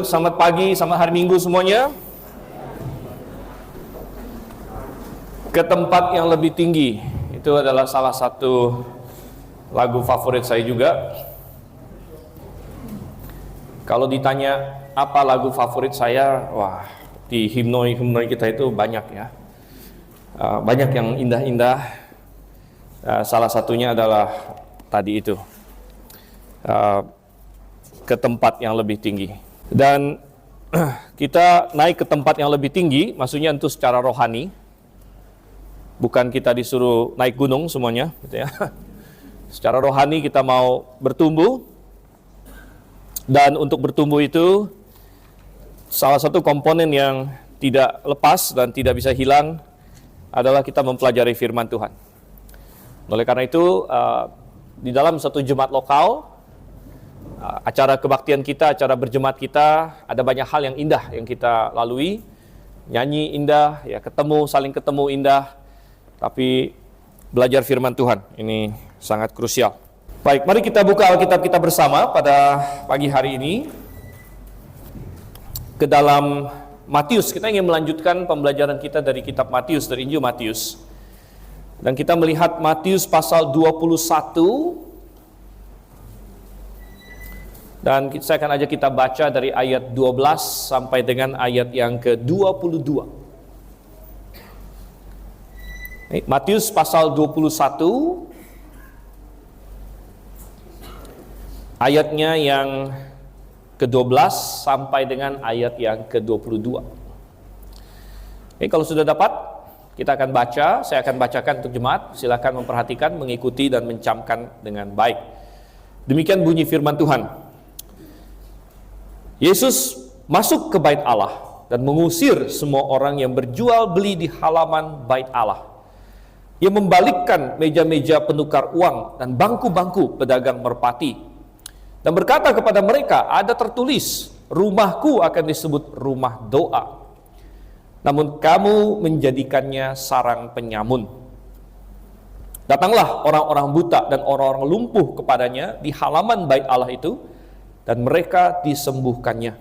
selamat pagi, selamat hari Minggu semuanya. Ke tempat yang lebih tinggi, itu adalah salah satu lagu favorit saya juga. Kalau ditanya apa lagu favorit saya, wah, di himne kita itu banyak ya. Banyak yang indah-indah. Salah satunya adalah tadi itu, ke tempat yang lebih tinggi. Dan kita naik ke tempat yang lebih tinggi, maksudnya itu secara rohani. Bukan kita disuruh naik gunung semuanya, gitu ya. Secara rohani kita mau bertumbuh. Dan untuk bertumbuh itu, salah satu komponen yang tidak lepas dan tidak bisa hilang adalah kita mempelajari firman Tuhan. Oleh karena itu, di dalam satu jemaat lokal, acara kebaktian kita, acara berjemaat kita, ada banyak hal yang indah yang kita lalui. Nyanyi indah, ya saling ketemu indah. Tapi belajar firman Tuhan, ini sangat krusial. Baik, mari kita buka Alkitab kita bersama pada pagi hari ini. Ke dalam Matius, kita ingin melanjutkan pembelajaran kita dari kitab Matius, dari Injil Matius. Dan kita melihat Matius pasal 21. Dan saya akan ajak kita baca dari ayat 12 sampai dengan ayat yang ke-22. Matius pasal 21 ayatnya yang ke-12 sampai dengan ayat yang ke-22. Kalau sudah dapat, kita akan baca, saya akan bacakan untuk jemaat. Silakan memperhatikan, mengikuti dan mencamkan dengan baik. Demikian bunyi firman Tuhan. Yesus masuk ke bait Allah dan mengusir semua orang yang berjual beli di halaman bait Allah. Ia membalikkan meja-meja penukar uang dan bangku-bangku pedagang merpati. Dan berkata kepada mereka, ada tertulis, rumahku akan disebut rumah doa. Namun kamu menjadikannya sarang penyamun. Datanglah orang-orang buta dan orang-orang lumpuh kepadanya di halaman bait Allah itu, dan mereka disembuhkannya.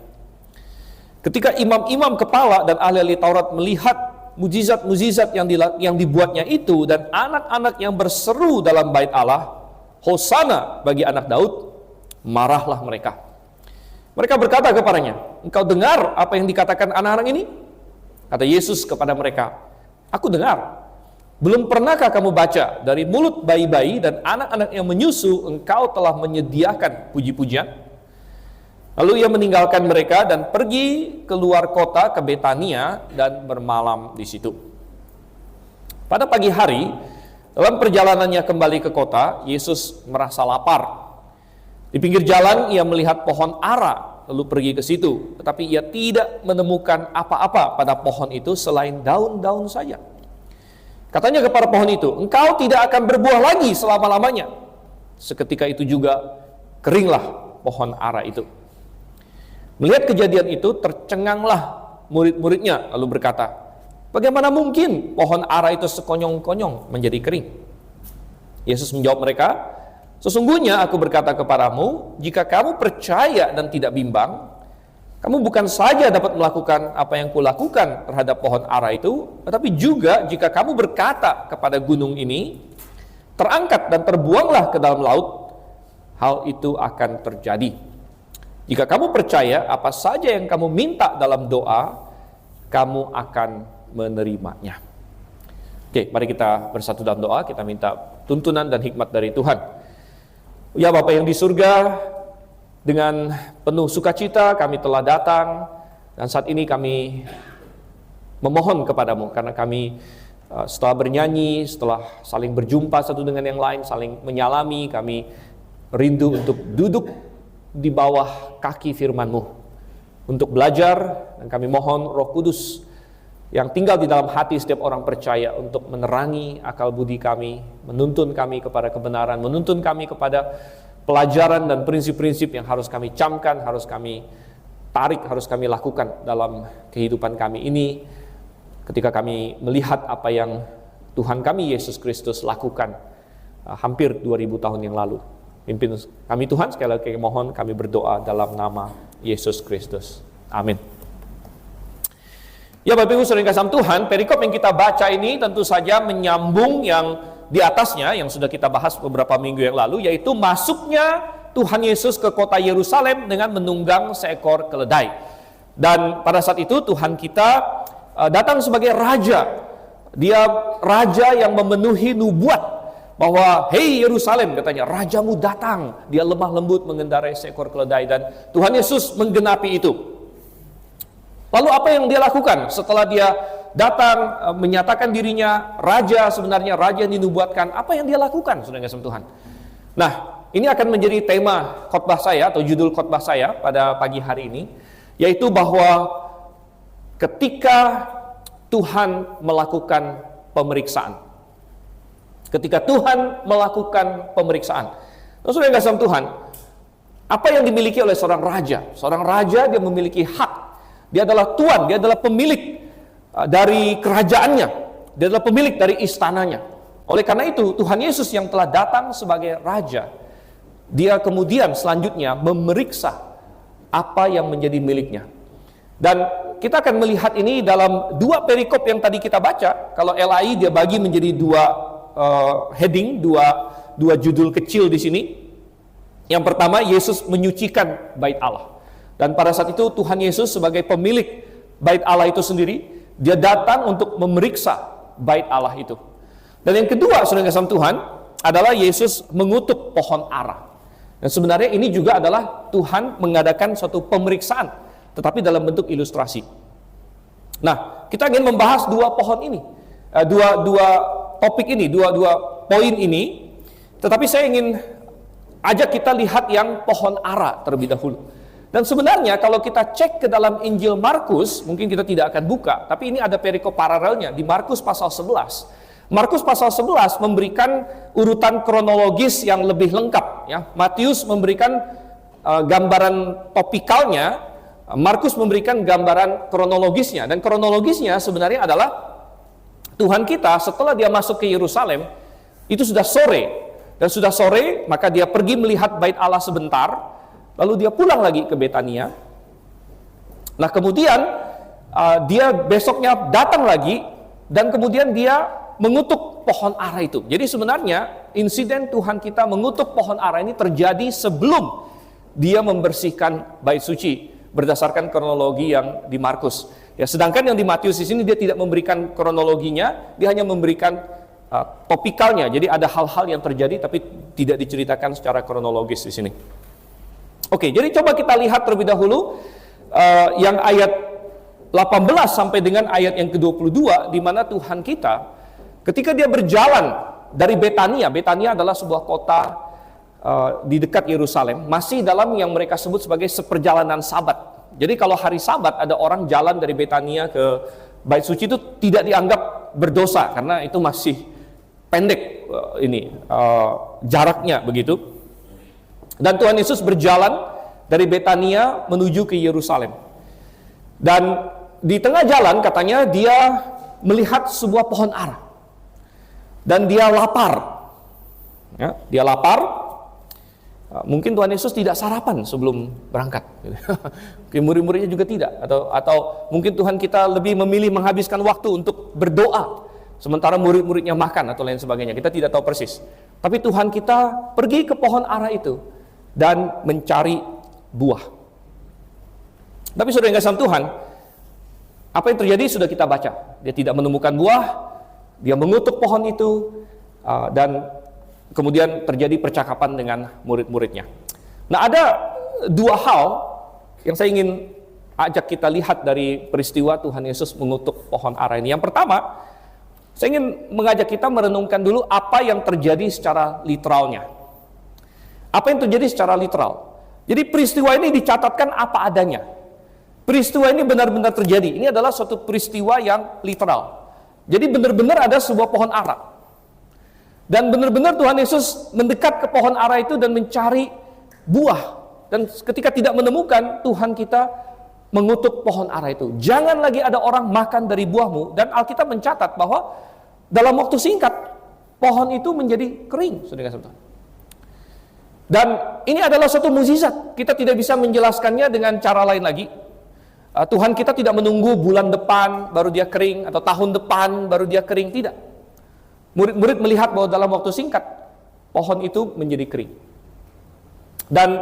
Ketika imam-imam kepala dan ahli-ahli Taurat melihat mujizat-mujizat yang dibuatnya itu, dan anak-anak yang berseru dalam bait Allah, Hosana bagi anak Daud, marahlah mereka. Mereka berkata kepadanya, engkau dengar apa yang dikatakan anak-anak ini? Kata Yesus kepada mereka, aku dengar. Belum pernahkah kamu baca, dari mulut bayi-bayi dan anak-anak yang menyusu, engkau telah menyediakan puji-pujian? Lalu ia meninggalkan mereka dan pergi keluar kota ke Betania dan bermalam di situ. Pada pagi hari, dalam perjalanannya kembali ke kota, Yesus merasa lapar. Di pinggir jalan ia melihat pohon ara, lalu pergi ke situ. Tetapi ia tidak menemukan apa-apa pada pohon itu selain daun-daun saja. Katanya kepada pohon itu, engkau tidak akan berbuah lagi selama-lamanya. Seketika itu juga keringlah pohon ara itu. Melihat kejadian itu, tercenganglah murid-muridnya, lalu berkata, bagaimana mungkin pohon ara itu sekonyong-konyong menjadi kering? Yesus menjawab mereka, sesungguhnya aku berkata kepadamu, jika kamu percaya dan tidak bimbang, kamu bukan saja dapat melakukan apa yang kulakukan terhadap pohon ara itu, tetapi juga jika kamu berkata kepada gunung ini, terangkat dan terbuanglah ke dalam laut, hal itu akan terjadi. Jika kamu percaya, apa saja yang kamu minta dalam doa, kamu akan menerimanya. Oke, mari kita bersatu dalam doa, kita minta tuntunan dan hikmat dari Tuhan. Ya Bapa yang di surga, dengan penuh sukacita kami telah datang, dan saat ini kami memohon kepadamu, karena kami setelah bernyanyi, setelah saling berjumpa satu dengan yang lain, saling menyalami, kami rindu untuk duduk di bawah kaki firman-Mu untuk belajar, dan kami mohon Roh Kudus yang tinggal di dalam hati setiap orang percaya untuk menerangi akal budi kami, menuntun kami kepada kebenaran, menuntun kami kepada pelajaran dan prinsip-prinsip yang harus kami camkan, harus kami tarik, harus kami lakukan dalam kehidupan kami ini ketika kami melihat apa yang Tuhan kami Yesus Kristus lakukan hampir 2000 tahun yang lalu. Pimpin kami Tuhan, sekali lagi mohon kami berdoa dalam nama Yesus Kristus. Amin. Ya Bapak Ibu saudara kasih Tuhan, perikop yang kita baca ini tentu saja menyambung yang di atasnya yang sudah kita bahas beberapa minggu yang lalu, yaitu masuknya Tuhan Yesus ke kota Yerusalem dengan menunggang seekor keledai. Dan pada saat itu Tuhan kita datang sebagai raja. Dia raja yang memenuhi nubuat bahwa hei Yerusalem, katanya, rajamu datang. Dia lemah lembut mengendarai seekor keledai, dan Tuhan Yesus menggenapi itu. Lalu apa yang dia lakukan setelah dia datang menyatakan dirinya raja, sebenarnya raja yang dinubuatkan? Apa yang dia lakukan, saudara kasih Tuhan? Nah, ini akan menjadi tema khotbah saya atau judul khotbah saya pada pagi hari ini, yaitu bahwa ketika Tuhan melakukan pemeriksaan. Ketika Tuhan melakukan pemeriksaan. Saudara yang kasih Tuhan, apa yang dimiliki oleh seorang raja? Seorang raja dia memiliki hak. Dia adalah tuan, dia adalah pemilik dari kerajaannya. Dia adalah pemilik dari istananya. Oleh karena itu, Tuhan Yesus yang telah datang sebagai raja, dia kemudian selanjutnya memeriksa apa yang menjadi miliknya. Dan kita akan melihat ini dalam dua perikop yang tadi kita baca. Kalau LAI dia bagi menjadi dua heading, dua judul kecil di sini. Yang pertama, Yesus menyucikan bait Allah. Dan pada saat itu Tuhan Yesus sebagai pemilik bait Allah itu sendiri, dia datang untuk memeriksa bait Allah itu. Dan yang kedua, saudara kasih Tuhan, adalah Yesus mengutuk pohon ara. Dan sebenarnya ini juga adalah Tuhan mengadakan suatu pemeriksaan, tetapi dalam bentuk ilustrasi. Nah, kita ingin membahas dua pohon ini, dua topik ini, dua poin ini. Tetapi saya ingin ajak kita lihat yang pohon ara terlebih dahulu. Dan sebenarnya kalau kita cek ke dalam Injil Markus, mungkin kita tidak akan buka, tapi ini ada perikop paralelnya di Markus pasal 11. Markus pasal 11 memberikan urutan kronologis yang lebih lengkap, ya. Matius memberikan gambaran topikalnya, Markus memberikan gambaran kronologisnya. Dan kronologisnya sebenarnya adalah Tuhan kita setelah dia masuk ke Yerusalem, itu sudah sore. Dan sudah sore, maka dia pergi melihat bait Allah sebentar. Lalu dia pulang lagi ke Betania. Nah kemudian dia besoknya datang lagi, dan kemudian dia mengutuk pohon ara itu. Jadi sebenarnya insiden Tuhan kita mengutuk pohon ara ini terjadi sebelum dia membersihkan bait suci berdasarkan kronologi yang di Markus. Ya, sedangkan yang di Matius di sini dia tidak memberikan kronologinya, dia hanya memberikan topikalnya. Jadi ada hal-hal yang terjadi tapi tidak diceritakan secara kronologis di sini. Oke, jadi coba kita lihat terlebih dahulu yang ayat 18 sampai dengan ayat yang ke-22, di mana Tuhan kita ketika dia berjalan dari Betania. Betania adalah sebuah kota di dekat Yerusalem, masih dalam yang mereka sebut sebagai seperjalanan Sabat. Jadi kalau hari Sabat ada orang jalan dari Betania ke Bait Suci, itu tidak dianggap berdosa karena itu masih pendek jaraknya begitu. Dan Tuhan Yesus berjalan dari Betania menuju ke Yerusalem. Dan di tengah jalan katanya dia melihat sebuah pohon ara. Dan dia lapar. Ya, dia lapar. Mungkin Tuhan Yesus tidak sarapan sebelum berangkat. Mungkin murid-muridnya juga tidak. Atau mungkin Tuhan kita lebih memilih menghabiskan waktu untuk berdoa, sementara murid-muridnya makan atau lain sebagainya. Kita tidak tahu persis. Tapi Tuhan kita pergi ke pohon ara itu dan mencari buah. Tapi saudara yang kasih Tuhan, apa yang terjadi sudah kita baca. Dia tidak menemukan buah, dia mengutuk pohon itu, dan kemudian terjadi percakapan dengan murid-muridnya. Nah, ada dua hal yang saya ingin ajak kita lihat dari peristiwa Tuhan Yesus mengutuk pohon ara ini. Yang pertama, saya ingin mengajak kita merenungkan dulu apa yang terjadi secara literalnya. Apa yang terjadi secara literal? Jadi peristiwa ini dicatatkan apa adanya. Peristiwa ini benar-benar terjadi. Ini adalah suatu peristiwa yang literal. Jadi benar-benar ada sebuah pohon ara. Dan benar-benar Tuhan Yesus mendekat ke pohon ara itu dan mencari buah. Dan ketika tidak menemukan, Tuhan kita mengutuk pohon ara itu. Jangan lagi ada orang makan dari buahmu. Dan Alkitab mencatat bahwa dalam waktu singkat, pohon itu menjadi kering. Saudara-saudara. Dan ini adalah suatu mukjizat. Kita tidak bisa menjelaskannya dengan cara lain lagi. Tuhan kita tidak menunggu bulan depan baru dia kering, atau tahun depan baru dia kering, tidak. Murid-murid melihat bahwa dalam waktu singkat pohon itu menjadi kering. Dan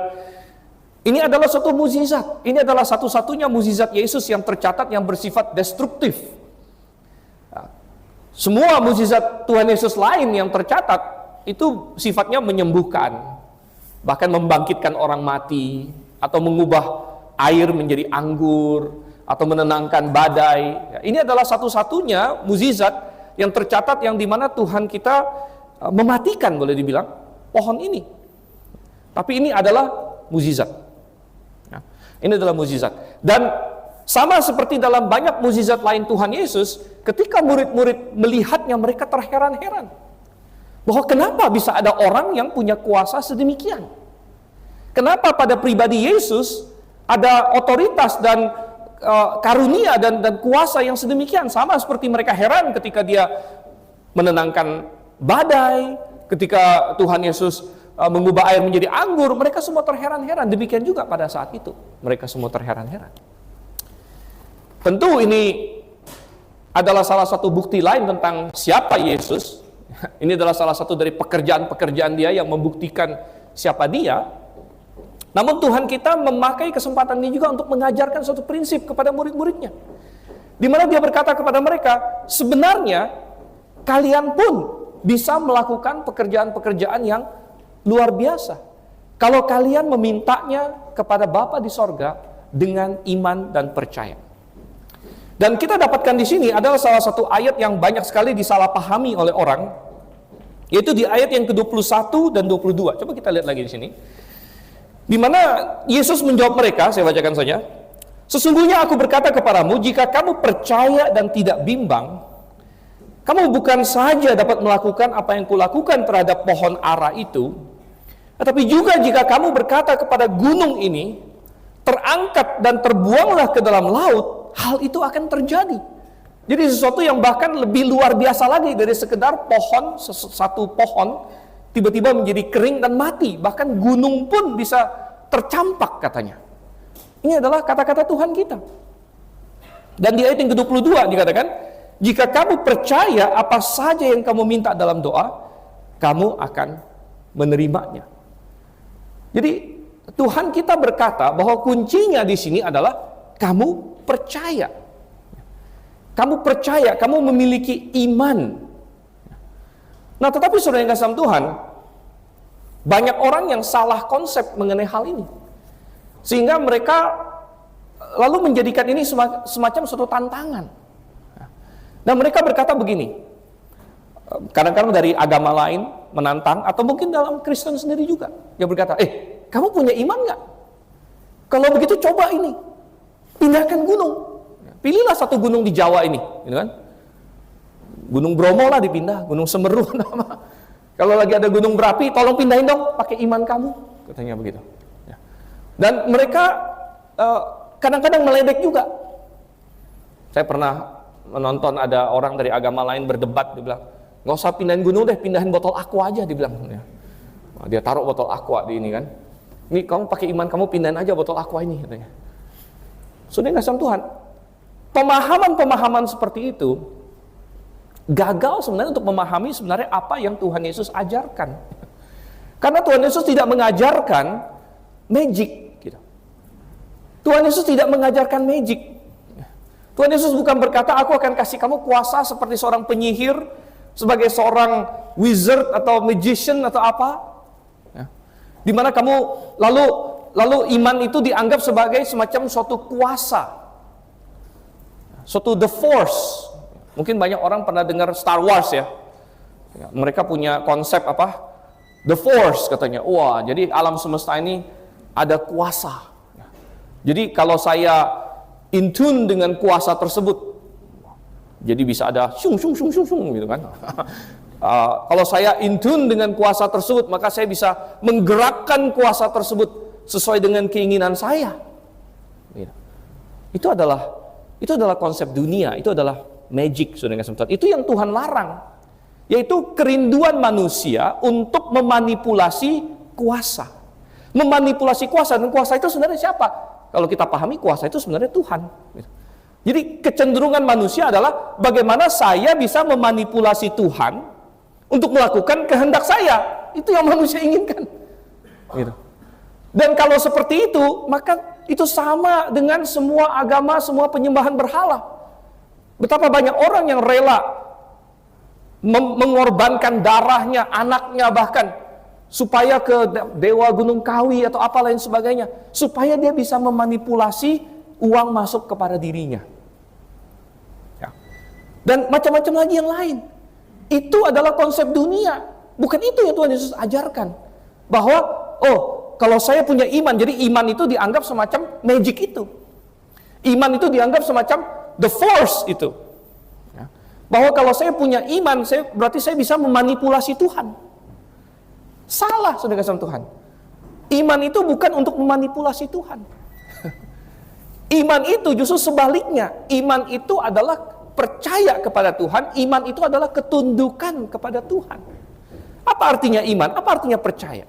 ini adalah suatu mukjizat. Ini adalah satu-satunya mukjizat Yesus yang tercatat yang bersifat destruktif. Semua mukjizat Tuhan Yesus lain yang tercatat itu sifatnya menyembuhkan, bahkan membangkitkan orang mati, atau mengubah air menjadi anggur, atau menenangkan badai. Ini adalah satu-satunya mukjizat yang tercatat yang dimana Tuhan kita mematikan, boleh dibilang, pohon ini. Tapi ini adalah mukjizat. Ini adalah mukjizat. Dan sama seperti dalam banyak mukjizat lain Tuhan Yesus, ketika murid-murid melihatnya, mereka terheran-heran bahwa kenapa bisa ada orang yang punya kuasa sedemikian. Kenapa pada pribadi Yesus ada otoritas dan karunia dan kuasa yang sedemikian. Sama seperti mereka heran ketika dia menenangkan badai, ketika Tuhan Yesus mengubah air menjadi anggur, mereka semua terheran-heran. Demikian juga pada saat itu, mereka semua terheran-heran. Tentu ini adalah salah satu bukti lain tentang siapa Yesus. Ini adalah salah satu dari pekerjaan-pekerjaan dia yang membuktikan siapa dia. Namun Tuhan kita memakai kesempatan ini juga untuk mengajarkan suatu prinsip kepada murid-muridnya, di mana dia berkata kepada mereka, sebenarnya kalian pun bisa melakukan pekerjaan-pekerjaan yang luar biasa kalau kalian memintanya kepada Bapa di sorga dengan iman dan percaya. Dan kita dapatkan di sini adalah salah satu ayat yang banyak sekali disalahpahami oleh orang, yaitu di ayat yang ke-21 dan 22. Coba kita lihat lagi di sini, di mana Yesus menjawab mereka. Saya bacakan saja. Sesungguhnya aku berkata kepadamu, jika kamu percaya dan tidak bimbang, kamu bukan saja dapat melakukan apa yang kulakukan terhadap pohon ara itu, tetapi juga jika kamu berkata kepada gunung ini, terangkat dan terbuanglah ke dalam laut, hal itu akan terjadi. Jadi sesuatu yang bahkan lebih luar biasa lagi dari sekedar pohon, satu pohon tiba-tiba menjadi kering dan mati. Bahkan gunung pun bisa tercampak katanya. Ini adalah kata-kata Tuhan kita. Dan di ayat yang ke-22 dikatakan, jika kamu percaya apa saja yang kamu minta dalam doa, kamu akan menerimanya. Jadi Tuhan kita berkata bahwa kuncinya di sini adalah kamu percaya. Kamu percaya, kamu memiliki iman. Nah, tetapi saudara yang kasih Tuhan, banyak orang yang salah konsep mengenai hal ini, sehingga mereka lalu menjadikan ini semacam suatu tantangan. Dan mereka berkata begini, kadang-kadang dari agama lain menantang, atau mungkin dalam Kristen sendiri juga, dia berkata, kamu punya iman nggak? Kalau begitu coba ini, pindahkan gunung. Pilihlah satu gunung di Jawa ini, gitu kan? Gunung Bromo lah dipindah, Gunung Semeru. Kalau lagi ada gunung berapi, tolong pindahin dong, pakai iman kamu, katanya begitu. Dan mereka kadang-kadang meledek juga. Saya pernah menonton ada orang dari agama lain berdebat, dia bilang, nggak usah pindahin gunung deh, pindahin botol aqua aja, dia bilang. Dia taruh botol aqua di ini kan. Ini kamu pakai iman kamu, pindahin aja botol aqua ini, katanya. Sudah nggak sama Tuhan. Pemahaman-pemahaman seperti itu gagal sebenarnya untuk memahami sebenarnya apa yang Tuhan Yesus ajarkan. Karena Tuhan Yesus tidak mengajarkan magic gitu. Tuhan Yesus tidak mengajarkan magic. Tuhan Yesus bukan berkata, aku akan kasih kamu kuasa seperti seorang penyihir, sebagai seorang wizard atau magician atau apa, di mana kamu lalu iman itu dianggap sebagai semacam suatu kuasa, suatu the force. Mungkin banyak orang pernah dengar Star Wars ya. Mereka punya konsep apa? The Force katanya. Wah, jadi alam semesta ini ada kuasa. Jadi kalau saya in tune dengan kuasa tersebut, jadi bisa ada syung gitu kan. Kalau saya in tune dengan kuasa tersebut, maka saya bisa menggerakkan kuasa tersebut sesuai dengan keinginan saya. Itu adalah konsep dunia, itu adalah magic, saudara. Itu yang Tuhan larang, yaitu kerinduan manusia untuk memanipulasi kuasa. Memanipulasi kuasa, dan kuasa itu sebenarnya siapa? Kalau kita pahami kuasa itu sebenarnya Tuhan. Jadi kecenderungan manusia adalah bagaimana saya bisa memanipulasi Tuhan untuk melakukan kehendak saya. Itu yang manusia inginkan. Gitu. Dan kalau seperti itu, maka itu sama dengan semua agama, semua penyembahan berhala. Betapa banyak orang yang rela mengorbankan darahnya, anaknya bahkan, supaya ke dewa Gunung Kawi atau apa lain sebagainya, supaya dia bisa memanipulasi uang masuk kepada dirinya. Ya. Dan macam-macam lagi yang lain. Itu adalah konsep dunia. Bukan itu yang Tuhan Yesus ajarkan. Bahwa, kalau saya punya iman, jadi iman itu dianggap semacam magic itu. Iman itu dianggap semacam the force itu. Ya. Bahwa kalau saya punya iman, berarti saya bisa memanipulasi Tuhan. Salah, saudara kasih Tuhan. Iman itu bukan untuk memanipulasi Tuhan. Iman itu justru sebaliknya. Iman itu adalah percaya kepada Tuhan. Iman itu adalah ketundukan kepada Tuhan. Apa artinya iman? Apa artinya percaya?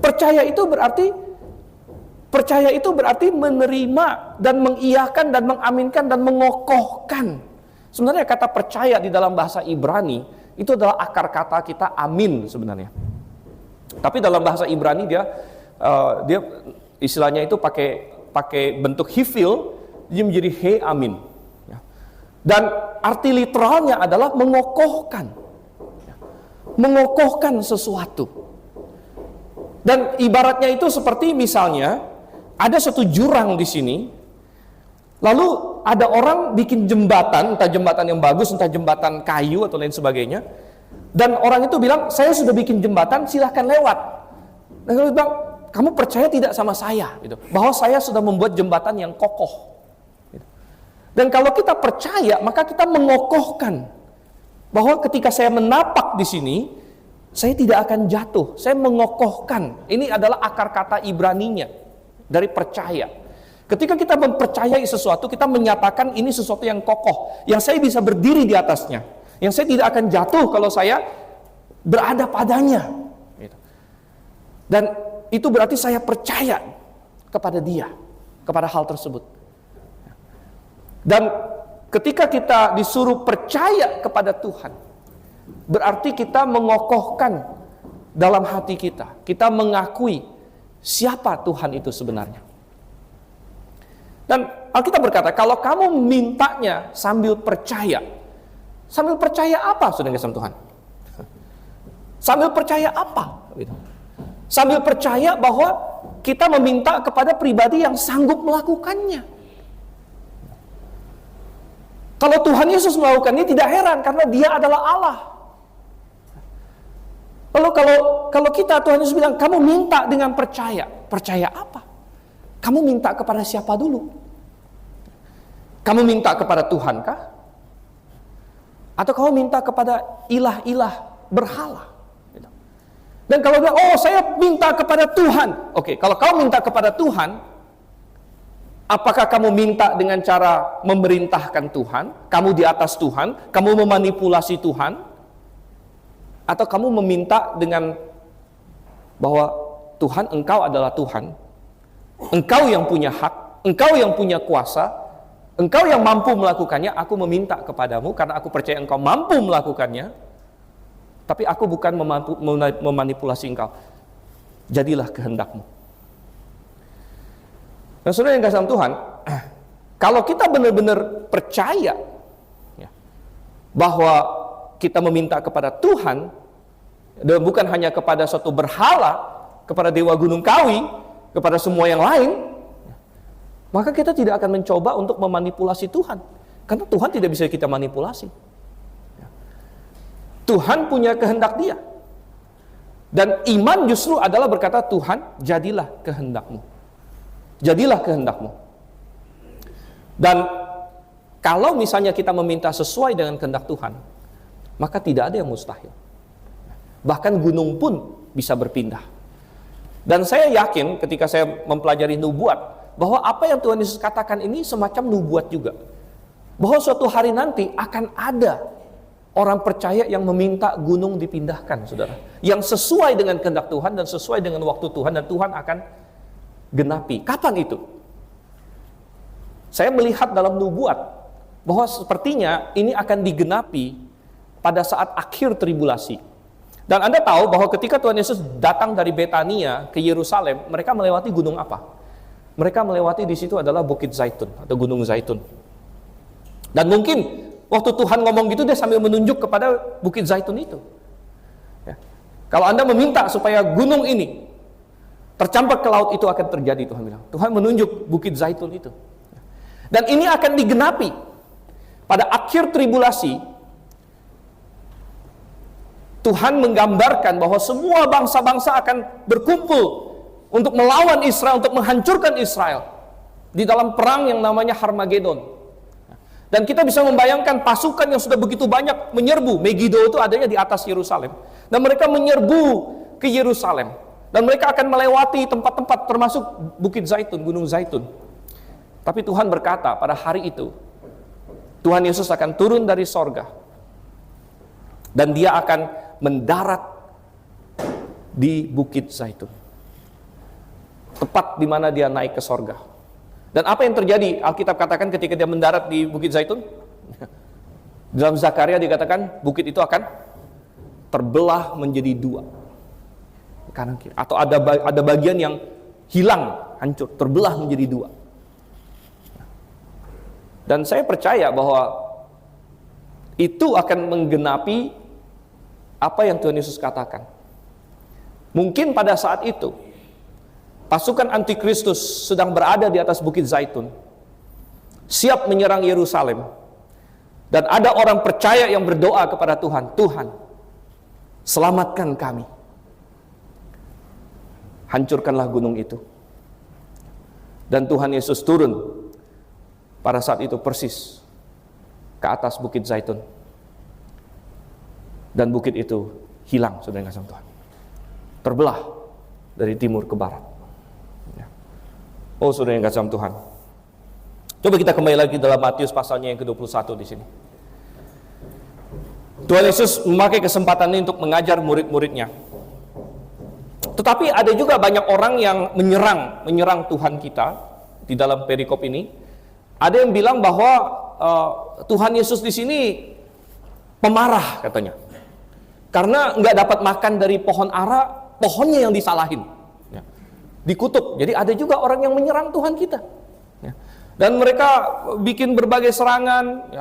Percaya itu berarti menerima dan mengiyakan dan mengaminkan dan mengokohkan. Sebenarnya kata percaya di dalam bahasa Ibrani itu adalah akar kata kita amin sebenarnya. Tapi dalam bahasa Ibrani dia istilahnya itu pakai bentuk hifil, dia menjadi he amin. Dan arti literalnya adalah mengokohkan. Mengokohkan sesuatu. Dan ibaratnya itu seperti misalnya ada satu jurang di sini. Lalu ada orang bikin jembatan, entah jembatan yang bagus, entah jembatan kayu atau lain sebagainya. Dan orang itu bilang, saya sudah bikin jembatan, silahkan lewat. Dan dia bilang, kamu percaya tidak sama saya? Gitu. Bahwa saya sudah membuat jembatan yang kokoh. Gitu. Dan kalau kita percaya, maka kita mengokohkan. Bahwa ketika saya menapak di sini, saya tidak akan jatuh. Saya mengokohkan. Ini adalah akar kata Ibraninya. Dari percaya. Ketika kita mempercayai sesuatu, kita menyatakan ini sesuatu yang kokoh, yang saya bisa berdiri di atasnya, yang saya tidak akan jatuh kalau saya berada padanya. Dan itu berarti saya percaya kepada dia, kepada hal tersebut. Dan ketika kita disuruh percaya kepada Tuhan, berarti kita mengokohkan dalam hati kita. Kita mengakui siapa Tuhan itu sebenarnya. Dan Alkitab berkata, kalau kamu mintanya sambil percaya apa, saudara kasih Tuhan? Sambil percaya apa? Sambil percaya bahwa kita meminta kepada pribadi yang sanggup melakukannya. Kalau Tuhan Yesus melakukannya tidak heran, karena Dia adalah Allah. Lalu kalau kita, Tuhan Yesus bilang, kamu minta dengan percaya. Percaya apa? Kamu minta kepada siapa dulu? Kamu minta kepada Tuhan kah? Atau kamu minta kepada ilah-ilah berhala? Dan kalau dia, saya minta kepada Tuhan. Oke, kalau kamu minta kepada Tuhan, apakah kamu minta dengan cara memerintahkan Tuhan? Kamu di atas Tuhan? Kamu memanipulasi Tuhan? Atau kamu meminta dengan bahwa Tuhan, Engkau adalah Tuhan, Engkau yang punya hak, Engkau yang punya kuasa, Engkau yang mampu melakukannya, aku meminta kepadamu karena aku percaya Engkau mampu melakukannya, tapi aku bukan memanipulasi Engkau. Jadilah kehendakmu. Nah, saudara yang kasih Tuhan, kalau kita benar-benar percaya bahwa kita meminta kepada Tuhan, dan bukan hanya kepada suatu berhala, kepada dewa Gunung Kawi, kepada semua yang lain, maka kita tidak akan mencoba untuk memanipulasi Tuhan. Karena Tuhan tidak bisa kita manipulasi. Tuhan punya kehendak Dia. Dan iman justru adalah berkata, Tuhan, jadilah kehendakmu. Jadilah kehendakmu. Dan kalau misalnya kita meminta sesuai dengan kehendak Tuhan, maka tidak ada yang mustahil. Bahkan gunung pun bisa berpindah. Dan saya yakin ketika saya mempelajari nubuat, bahwa apa yang Tuhan Yesus katakan ini semacam nubuat juga. Bahwa suatu hari nanti akan ada orang percaya yang meminta gunung dipindahkan, saudara. Yang sesuai dengan kehendak Tuhan dan sesuai dengan waktu Tuhan, dan Tuhan akan genapi. Kapan itu? Saya melihat dalam nubuat bahwa sepertinya ini akan digenapi pada saat akhir tribulasi. Dan Anda tahu bahwa ketika Tuhan Yesus datang dari Betania ke Yerusalem, mereka melewati gunung apa? Mereka melewati di situ adalah Bukit Zaitun atau Gunung Zaitun. Dan mungkin waktu Tuhan ngomong gitu dia sambil menunjuk kepada Bukit Zaitun itu. Ya. Kalau Anda meminta supaya gunung ini tercampak ke laut, itu akan terjadi, Tuhan bilang. Tuhan menunjuk Bukit Zaitun itu. Dan ini akan digenapi pada akhir tribulasi. Tuhan menggambarkan bahwa semua bangsa-bangsa akan berkumpul untuk melawan Israel, untuk menghancurkan Israel di dalam perang yang namanya Harmagedon. Dan kita bisa membayangkan pasukan yang sudah begitu banyak menyerbu. Megiddo itu adanya di atas Yerusalem. Dan mereka menyerbu ke Yerusalem. Dan mereka akan melewati tempat-tempat termasuk Bukit Zaitun, Gunung Zaitun. Tapi Tuhan berkata pada hari itu, Tuhan Yesus akan turun dari sorga. Dan dia akan mendarat di Bukit Zaitun. Tepat di mana dia naik ke sorga. Dan apa yang terjadi? Alkitab katakan ketika dia mendarat di Bukit Zaitun, dalam Zakaria dikatakan bukit itu akan terbelah menjadi dua, kanan kiri. Atau ada bagian yang hilang, hancur, terbelah menjadi dua. Dan saya percaya bahwa itu akan menggenapi apa yang Tuhan Yesus katakan. Mungkin pada saat itu pasukan antikristus sedang berada di atas Bukit Zaitun, siap menyerang Yerusalem. Dan ada orang percaya yang berdoa kepada Tuhan, Tuhan, selamatkan kami. Hancurkanlah gunung itu. Dan Tuhan Yesus turun pada saat itu persis ke atas Bukit Zaitun. Dan bukit itu hilang, saudara yang kasih Tuhan. Terbelah dari timur ke barat. Oh, saudara yang kasih Tuhan. Coba kita kembali lagi dalam Matius pasalnya yang ke-21 di sini. Tuhan Yesus memakai kesempatan ini untuk mengajar murid-muridnya. Tetapi ada juga banyak orang yang menyerang Tuhan kita di dalam perikop ini. Ada yang bilang bahwa Tuhan Yesus di sini pemarah katanya. Karena nggak dapat makan dari pohon ara, pohonnya yang disalahin. Dikutuk. Jadi ada juga orang yang menyerang Tuhan kita. Dan mereka bikin berbagai serangan.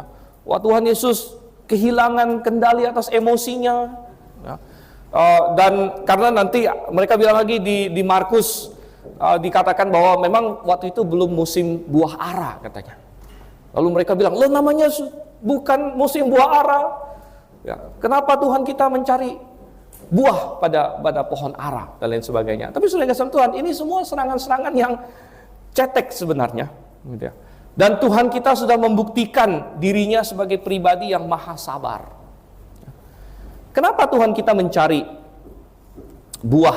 Wah, Tuhan Yesus kehilangan kendali atas emosinya. Dan karena nanti mereka bilang lagi di Markus dikatakan bahwa memang waktu itu belum musim buah ara katanya. Lalu mereka bilang, loh namanya bukan musim buah ara. Kenapa Tuhan kita mencari buah pada pohon ara dan lain sebagainya. Tapi saudara kasih Tuhan, ini semua serangan-serangan yang cetek sebenarnya. Dan Tuhan kita sudah membuktikan dirinya sebagai pribadi yang maha sabar. Kenapa Tuhan kita mencari buah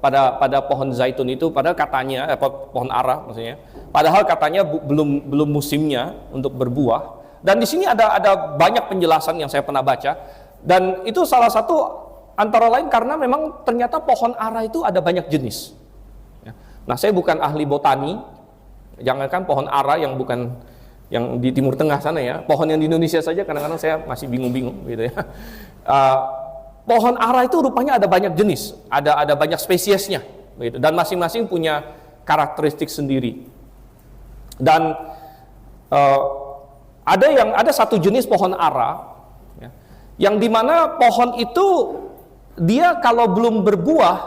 pada pohon zaitun itu? Padahal katanya pohon ara maksudnya. Padahal katanya belum musimnya untuk berbuah. Dan di sini ada banyak penjelasan yang saya pernah baca. Dan itu salah satu antara lain karena memang ternyata pohon ara itu ada banyak jenis. Nah, saya bukan ahli botani. Jangankan pohon ara yang bukan yang di Timur Tengah sana ya. Pohon yang di Indonesia saja kadang-kadang saya masih bingung-bingung gitu ya. Pohon ara itu rupanya ada banyak jenis, ada banyak spesiesnya, gitu. Dan masing-masing punya karakteristik sendiri. Dan ada satu jenis pohon ara, ya, yang dimana pohon itu dia kalau belum berbuah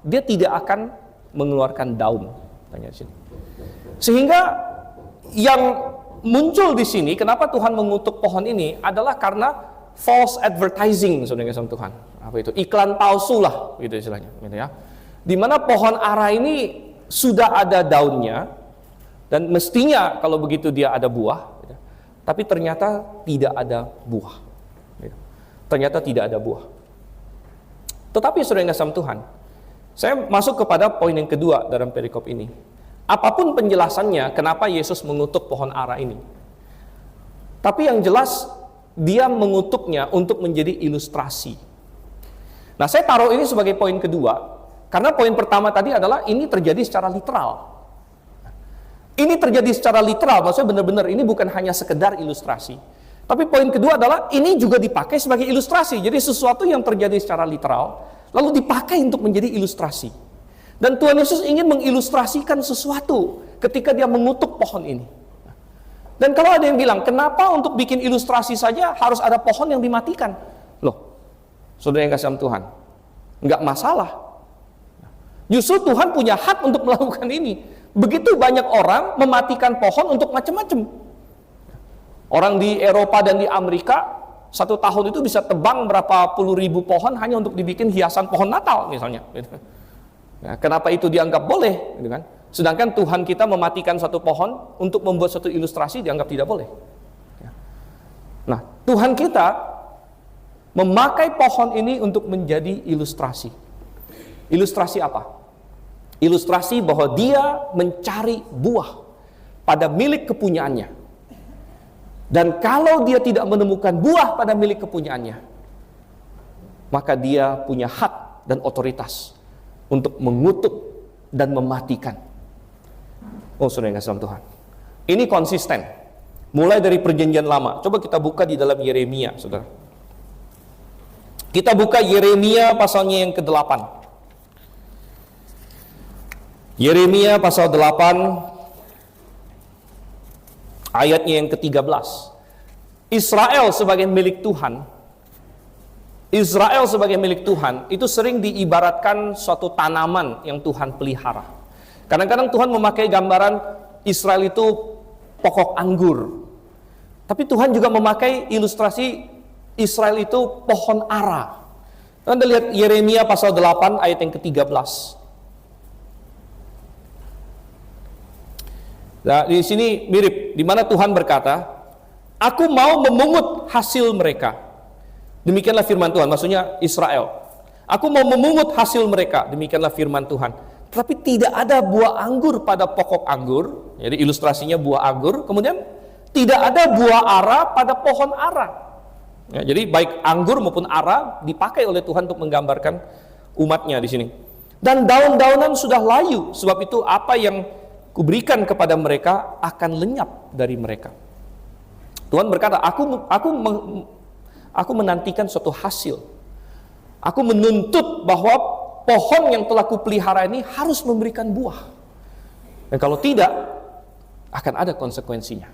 dia tidak akan mengeluarkan daun, tanya sini. Sehingga yang muncul di sini, kenapa Tuhan mengutuk pohon ini adalah karena false advertising, saudara kasih Tuhan. Apa itu? Iklan palsu lah, gitu istilahnya, gitu ya. Di mana pohon ara ini sudah ada daunnya dan mestinya kalau begitu dia ada buah, gitu. Tapi ternyata tidak ada buah. Gitu. Ternyata tidak ada buah. Tetapi saudara yang kasih Tuhan, saya masuk kepada poin yang kedua dalam perikop ini. Apapun penjelasannya, kenapa Yesus mengutuk pohon ara ini. Tapi yang jelas, dia mengutuknya untuk menjadi ilustrasi. Nah, saya taruh ini sebagai poin kedua, karena poin pertama tadi adalah ini terjadi secara literal. Ini terjadi secara literal, maksudnya benar-benar ini bukan hanya sekedar ilustrasi. Tapi poin kedua adalah ini juga dipakai sebagai ilustrasi. Jadi sesuatu yang terjadi secara literal, lalu dipakai untuk menjadi ilustrasi. Dan Tuhan Yesus ingin mengilustrasikan sesuatu ketika dia mengutuk pohon ini. Dan kalau ada yang bilang, kenapa untuk bikin ilustrasi saja harus ada pohon yang dimatikan? Loh, saudara yang kasih Tuhan, nggak masalah. Justru Tuhan punya hak untuk melakukan ini. Begitu banyak orang mematikan pohon untuk macam-macam. Orang di Eropa dan di Amerika, 1 tahun itu bisa tebang berapa puluh ribu pohon hanya untuk dibikin hiasan pohon Natal misalnya. Nah, kenapa itu dianggap boleh? Gitu kan? Sedangkan Tuhan kita mematikan satu pohon untuk membuat satu ilustrasi dianggap tidak boleh. Nah, Tuhan kita memakai pohon ini untuk menjadi ilustrasi. Ilustrasi apa? Ilustrasi bahwa dia mencari buah pada milik kepunyaannya. Dan kalau dia tidak menemukan buah pada milik kepunyaannya, maka dia punya hak dan otoritas untuk mengutuk dan mematikan. Oh, saudara yang kasih dalam Tuhan, ini konsisten mulai dari perjanjian lama. Coba kita buka di dalam Yeremia, saudara. Kita buka Yeremia pasalnya yang ke-8. Yeremia pasal 8 ayatnya yang ke-13. Israel sebagai milik Tuhan, Israel sebagai milik Tuhan itu sering diibaratkan suatu tanaman yang Tuhan pelihara. Kadang-kadang Tuhan memakai gambaran Israel itu pokok anggur. Tapi Tuhan juga memakai ilustrasi Israel itu pohon ara. Anda lihat Yeremia pasal 8 ayat yang ke-13. Nah, di sini mirip, di mana Tuhan berkata, aku mau memungut hasil mereka. Demikianlah firman Tuhan, maksudnya Israel. Aku mau memungut hasil mereka, demikianlah firman Tuhan. Tapi tidak ada buah anggur pada pokok anggur. Jadi ilustrasinya buah anggur. Kemudian tidak ada buah ara pada pohon ara. Ya, jadi baik anggur maupun ara dipakai oleh Tuhan untuk menggambarkan umatnya di sini. Dan daun-daunan sudah layu. Sebab itu apa yang kuberikan kepada mereka akan lenyap dari mereka. Tuhan berkata, aku menantikan suatu hasil. Aku menuntut bahwa pohon yang telah kupelihara ini harus memberikan buah. Dan kalau tidak, akan ada konsekuensinya.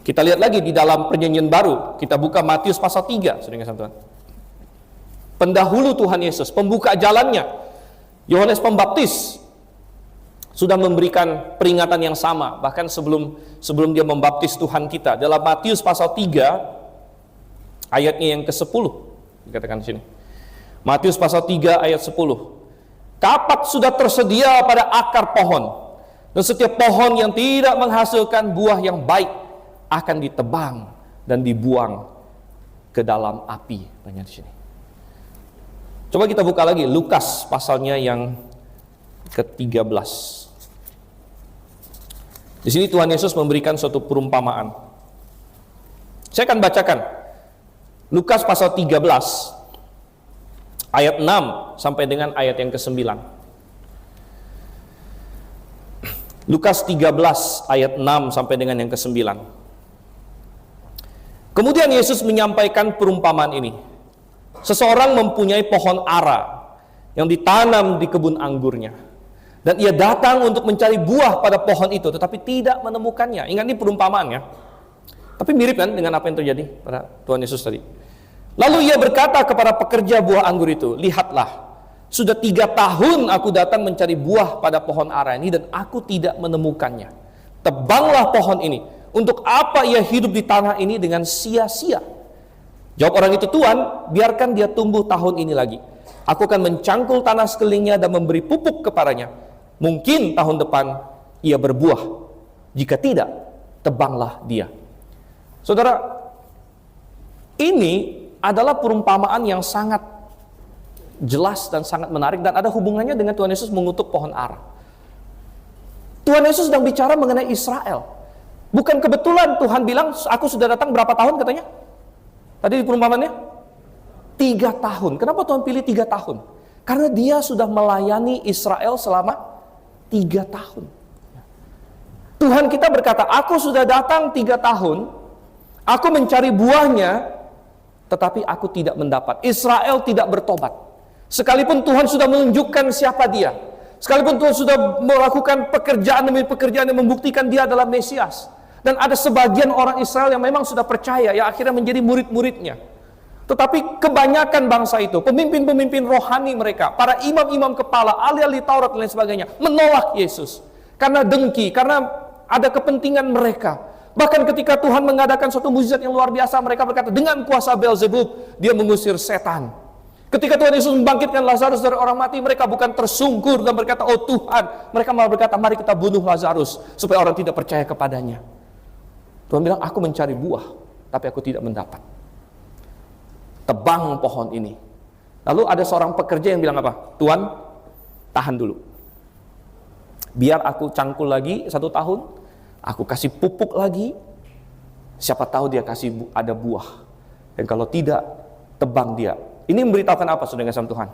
Kita lihat lagi di dalam perjanjian baru. Kita buka Matius pasal 3. Saudara, pendahulu Tuhan Yesus, pembuka jalannya, Yohanes Pembaptis, sudah memberikan peringatan yang sama. Bahkan sebelum dia membaptis Tuhan kita. Dalam Matius pasal 3, ayatnya yang ke-10. Dikatakan di sini. Matius pasal 3 ayat 10. Kapak sudah tersedia pada akar pohon, dan setiap pohon yang tidak menghasilkan buah yang baik akan ditebang dan dibuang ke dalam api. Banyak di sini. Coba kita buka lagi Lukas pasalnya yang ke-13. Di sini Tuhan Yesus memberikan suatu perumpamaan. Saya akan bacakan Lukas pasal 13 ayat 6 sampai dengan ayat yang ke-9. Lukas 13 ayat 6 sampai dengan yang ke-9. Kemudian Yesus menyampaikan perumpamaan ini. Seseorang mempunyai pohon ara yang ditanam di kebun anggurnya. Dan ia datang untuk mencari buah pada pohon itu, tetapi tidak menemukannya. Ingat ini perumpamaannya. Tapi mirip kan dengan apa yang terjadi pada Tuhan Yesus tadi. Lalu ia berkata kepada pekerja buah anggur itu, lihatlah, sudah 3 tahun aku datang mencari buah pada pohon ara ini dan aku tidak menemukannya. Tebanglah pohon ini. Untuk apa ia hidup di tanah ini dengan sia-sia? Jawab orang itu, Tuhan, biarkan dia tumbuh tahun ini lagi. Aku akan mencangkul tanah sekelilingnya dan memberi pupuk kepadanya. Mungkin tahun depan ia berbuah. Jika tidak, tebanglah dia. Saudara, ini adalah perumpamaan yang sangat jelas dan sangat menarik, dan ada hubungannya dengan Tuhan Yesus mengutuk pohon ara. Tuhan Yesus sedang bicara mengenai Israel. Bukan kebetulan Tuhan bilang, aku sudah datang berapa tahun katanya? Tadi di perumpamaannya 3 tahun. Kenapa Tuhan pilih 3 tahun? Karena dia sudah melayani Israel selama 3 tahun. Tuhan kita berkata, aku sudah datang 3 tahun, aku mencari buahnya, tetapi aku tidak mendapat. Israel tidak bertobat. Sekalipun Tuhan sudah menunjukkan siapa dia, sekalipun Tuhan sudah melakukan pekerjaan demi pekerjaan yang membuktikan dia adalah Mesias, dan ada sebagian orang Israel yang memang sudah percaya, yang akhirnya menjadi murid-muridnya. Tetapi kebanyakan bangsa itu, pemimpin-pemimpin rohani mereka, para imam-imam kepala, ahli-ahli Taurat dan lain sebagainya, menolak Yesus karena dengki, karena ada kepentingan mereka. Bahkan ketika Tuhan mengadakan suatu mukjizat yang luar biasa, mereka berkata, dengan kuasa Beelzebub dia mengusir setan. Ketika Tuhan Yesus membangkitkan Lazarus dari orang mati, mereka bukan tersungkur dan berkata, oh Tuhan, mereka malah berkata, mari kita bunuh Lazarus supaya orang tidak percaya kepadanya. Tuhan bilang, aku mencari buah, tapi aku tidak mendapat. Tebang pohon ini. Lalu ada seorang pekerja yang bilang apa? Tuhan, tahan dulu. Biar aku cangkul lagi 1 tahun, aku kasih pupuk lagi, siapa tahu dia kasih ada buah. Dan kalau tidak, tebang dia. Ini memberitahukan apa, saudara kasih Tuhan?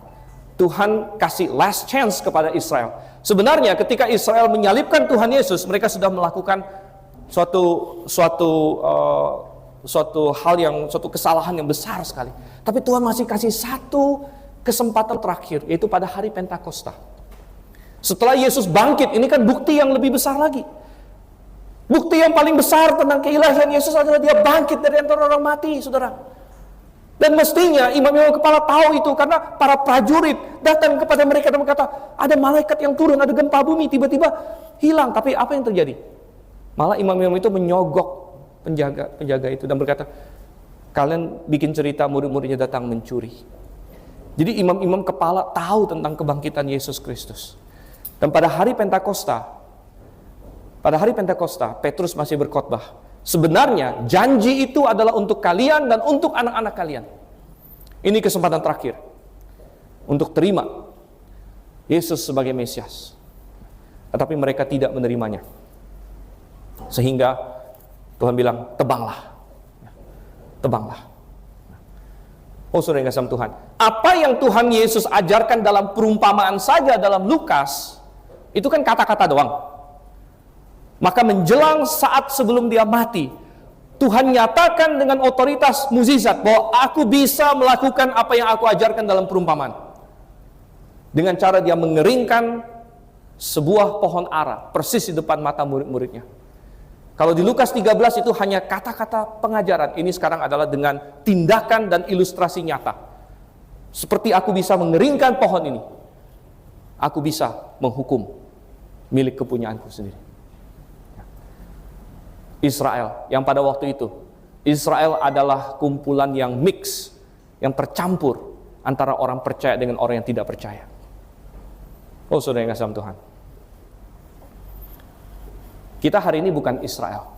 Tuhan kasih last chance kepada Israel. Sebenarnya ketika Israel menyalibkan Tuhan Yesus, mereka sudah melakukan suatu kesalahan yang besar sekali. Tapi Tuhan masih kasih satu kesempatan terakhir, yaitu pada hari Pentakosta. Setelah Yesus bangkit, ini kan bukti yang lebih besar lagi. Bukti yang paling besar tentang keilahian Yesus adalah dia bangkit dari antara orang mati, saudara. Dan mestinya imam-imam kepala tahu itu, karena para prajurit datang kepada mereka dan berkata, ada malaikat yang turun, ada gempa bumi, tiba-tiba hilang. Tapi apa yang terjadi? Malah imam-imam itu menyogok penjaga itu dan berkata, kalian bikin cerita murid-muridnya datang mencuri. Jadi imam-imam kepala tahu tentang kebangkitan Yesus Kristus. Dan pada hari Pentakosta, Petrus masih berkhotbah. Sebenarnya janji itu adalah untuk kalian dan untuk anak-anak kalian. Ini kesempatan terakhir untuk terima Yesus sebagai Mesias. Tetapi mereka tidak menerimanya. Sehingga Tuhan bilang, tebanglah. Oh saudara yang kasih Tuhan, apa yang Tuhan Yesus ajarkan dalam perumpamaan saja dalam Lukas, itu kan kata-kata doang. Maka menjelang saat sebelum dia mati, Tuhan nyatakan dengan otoritas mukjizat bahwa aku bisa melakukan apa yang aku ajarkan dalam perumpamaan. Dengan cara dia mengeringkan sebuah pohon ara persis di depan mata murid-muridnya. Kalau di Lukas 13 itu hanya kata-kata pengajaran, ini sekarang adalah dengan tindakan dan ilustrasi nyata. Seperti aku bisa mengeringkan pohon ini, aku bisa menghukum milik kepunyaanku sendiri. Israel, yang pada waktu itu, Israel adalah kumpulan yang mix, yang tercampur antara orang percaya dengan orang yang tidak percaya. Oh saudara yang kasih Tuhan, kita hari ini bukan Israel,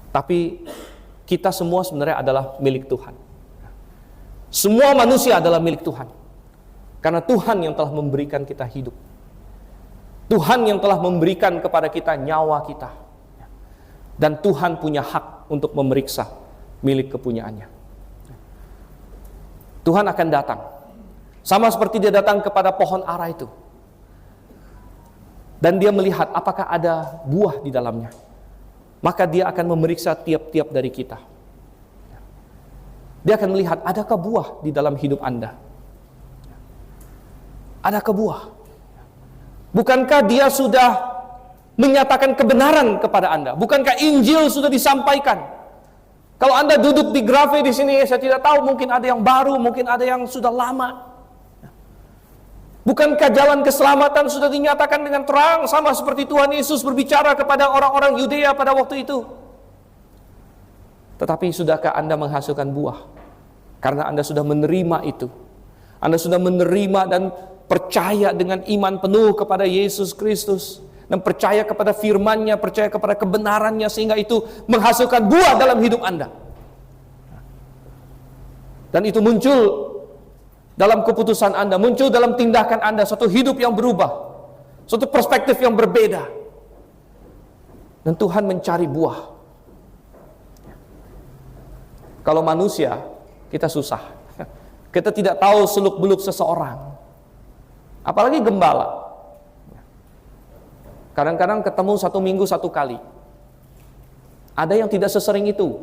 tapi kita semua sebenarnya adalah milik Tuhan. Semua manusia adalah milik Tuhan, karena Tuhan yang telah memberikan kita hidup. Tuhan yang telah memberikan kepada kita nyawa kita. Dan Tuhan punya hak untuk memeriksa milik kepunyaannya. Tuhan akan datang, sama seperti dia datang kepada pohon ara itu. Dan dia melihat apakah ada buah di dalamnya. Maka dia akan memeriksa tiap-tiap dari kita. Dia akan melihat, adakah buah di dalam hidup Anda? Adakah buah? Bukankah dia sudah menyatakan kebenaran kepada Anda? Bukankah Injil sudah disampaikan? Kalau Anda duduk di Grave di sini, saya tidak tahu, mungkin ada yang baru, mungkin ada yang sudah lama. Bukankah jalan keselamatan sudah dinyatakan dengan terang, sama seperti Tuhan Yesus berbicara kepada orang-orang Yudea pada waktu itu? Tetapi sudahkah Anda menghasilkan buah? Karena Anda sudah menerima itu. Anda sudah menerima dan percaya dengan iman penuh kepada Yesus Kristus. Dan percaya kepada firman-Nya, percaya kepada kebenarannya, sehingga itu menghasilkan buah dalam hidup Anda. Dan itu muncul dalam keputusan Anda, muncul dalam tindakan Anda, suatu hidup yang berubah, suatu perspektif yang berbeda. Dan Tuhan mencari buah. Kalau manusia, kita susah. Kita tidak tahu seluk-beluk seseorang. Apalagi gembala. Kadang-kadang ketemu 1 minggu 1 kali. Ada yang tidak sesering itu.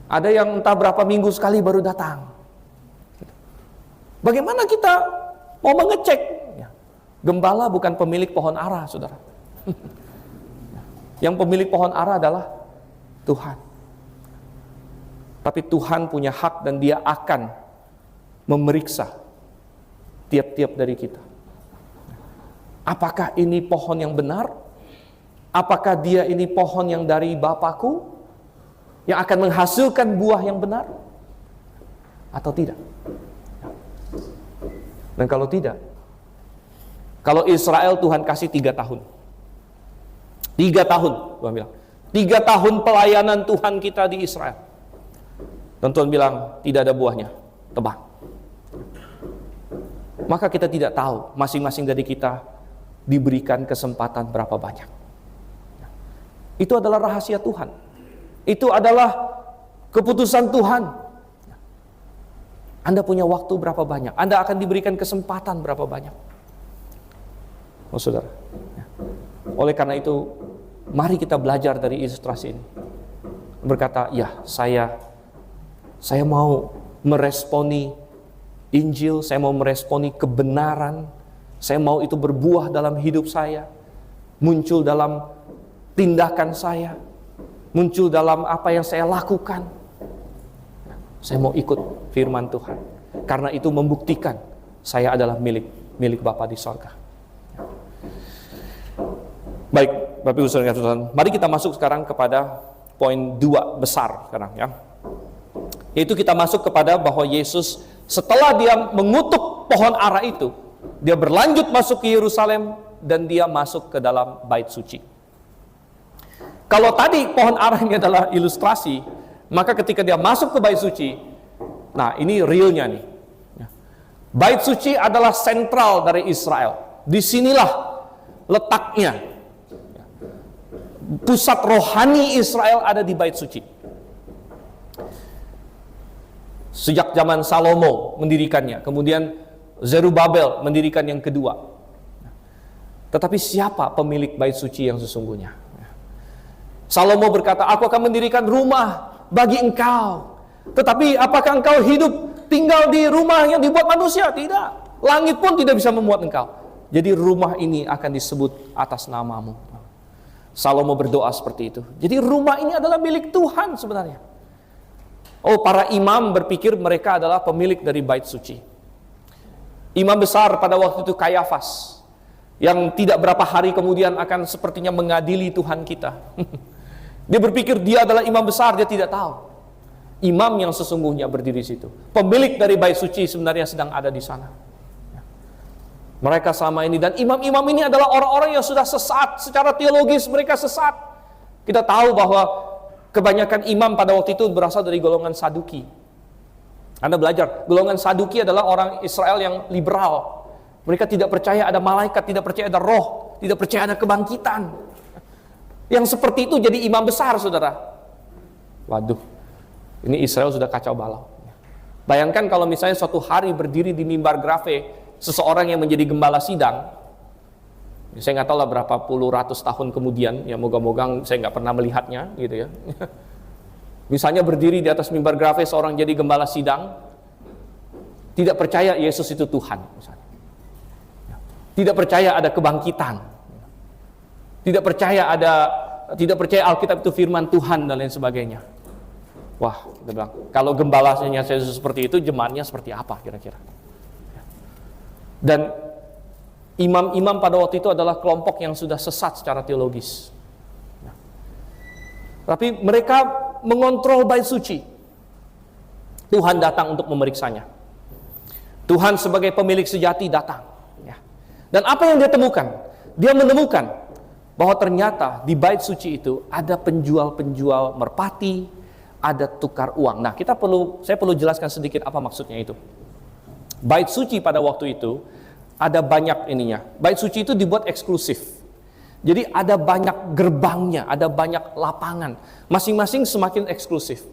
Ada yang entah berapa minggu sekali baru datang. Bagaimana kita mau mengecek? Gembala bukan pemilik pohon ara, saudara. Yang pemilik pohon ara adalah Tuhan. Tapi Tuhan punya hak dan Dia akan memeriksa tiap-tiap dari kita. Apakah ini pohon yang benar? Apakah dia ini pohon yang dari Bapakku yang akan menghasilkan buah yang benar? Atau tidak? Dan kalau tidak, kalau Israel Tuhan kasih 3 tahun. 3 tahun, Tuhan bilang. 3 tahun pelayanan Tuhan kita di Israel. Dan Tuhan bilang, tidak ada buahnya, tebang. Maka kita tidak tahu, masing-masing dari kita diberikan kesempatan berapa banyak. Itu adalah rahasia Tuhan. Itu adalah keputusan Tuhan. Anda punya waktu berapa banyak? Anda akan diberikan kesempatan berapa banyak? Oh saudara. Oleh karena itu, mari kita belajar dari ilustrasi ini. Berkata, ya saya mau meresponi Injil, saya mau meresponi kebenaran, saya mau itu berbuah dalam hidup saya, muncul dalam tindakan saya, muncul dalam apa yang saya lakukan. Saya mau ikut firman Tuhan, karena itu membuktikan saya adalah milik Bapa di sorga. Baik, Bapak Ibu Saudara Tuhan, mari kita masuk sekarang kepada poin 2 besar sekarang ya. Yaitu kita masuk kepada bahwa Yesus setelah dia mengutuk pohon ara itu, dia berlanjut masuk ke Yerusalem dan dia masuk ke dalam bait suci. Kalau tadi pohon ara ini adalah ilustrasi, maka ketika dia masuk ke bait suci, nah ini realnya nih. Bait suci adalah sentral dari Israel. Disinilah letaknya. Pusat rohani Israel ada di bait suci. Sejak zaman Salomo mendirikannya, kemudian Zerubabel mendirikan yang kedua. Tetapi siapa pemilik bait suci yang sesungguhnya? Salomo berkata, aku akan mendirikan rumah bagi engkau. Tetapi apakah engkau hidup tinggal di rumah yang dibuat manusia? Tidak. Langit pun tidak bisa memuat engkau. Jadi rumah ini akan disebut atas namamu. Salomo berdoa seperti itu. Jadi rumah ini adalah milik Tuhan sebenarnya. Oh, para imam berpikir mereka adalah pemilik dari bait suci. Imam besar pada waktu itu Kayafas, yang tidak berapa hari kemudian akan sepertinya mengadili Tuhan kita. Dia berpikir dia adalah imam besar, dia tidak tahu. Imam yang sesungguhnya berdiri di situ. Pemilik dari bait suci sebenarnya sedang ada di sana. Mereka selama ini, dan imam-imam ini adalah orang-orang yang sudah sesat, secara teologis mereka sesat. Kita tahu bahwa kebanyakan imam pada waktu itu berasal dari golongan Saduki. Anda belajar, golongan Saduki adalah orang Israel yang liberal. Mereka tidak percaya ada malaikat, tidak percaya ada roh, tidak percaya ada kebangkitan. Yang seperti itu jadi imam besar, saudara. Waduh, ini Israel sudah kacau balau. Bayangkan kalau misalnya suatu hari berdiri di mimbar Grafe seseorang yang menjadi gembala sidang. Saya nggak tahu lah berapa puluh ratus tahun kemudian, ya moga-moga saya nggak pernah melihatnya, gitu ya. Misalnya berdiri di atas mimbar Grafe seorang jadi gembala sidang, tidak percaya Yesus itu Tuhan, misalnya. Tidak percaya ada kebangkitan, tidak percaya Alkitab itu firman Tuhan dan lain sebagainya. Wah, kita bilang, kalau gembalanya Yesus seperti itu, jemaatnya seperti apa kira-kira? Dan imam-imam pada waktu itu adalah kelompok yang sudah sesat secara teologis. Tapi mereka mengontrol bait suci. Tuhan datang untuk memeriksanya. Tuhan sebagai pemilik sejati datang. Dan apa yang dia temukan? Dia menemukan bahwa ternyata di bait suci itu ada penjual-penjual merpati, ada tukar uang. Nah, saya perlu jelaskan sedikit apa maksudnya itu. Bait suci pada waktu itu ada banyak ininya. Bait suci itu dibuat eksklusif. Jadi ada banyak gerbangnya, ada banyak lapangan. Masing-masing semakin eksklusif.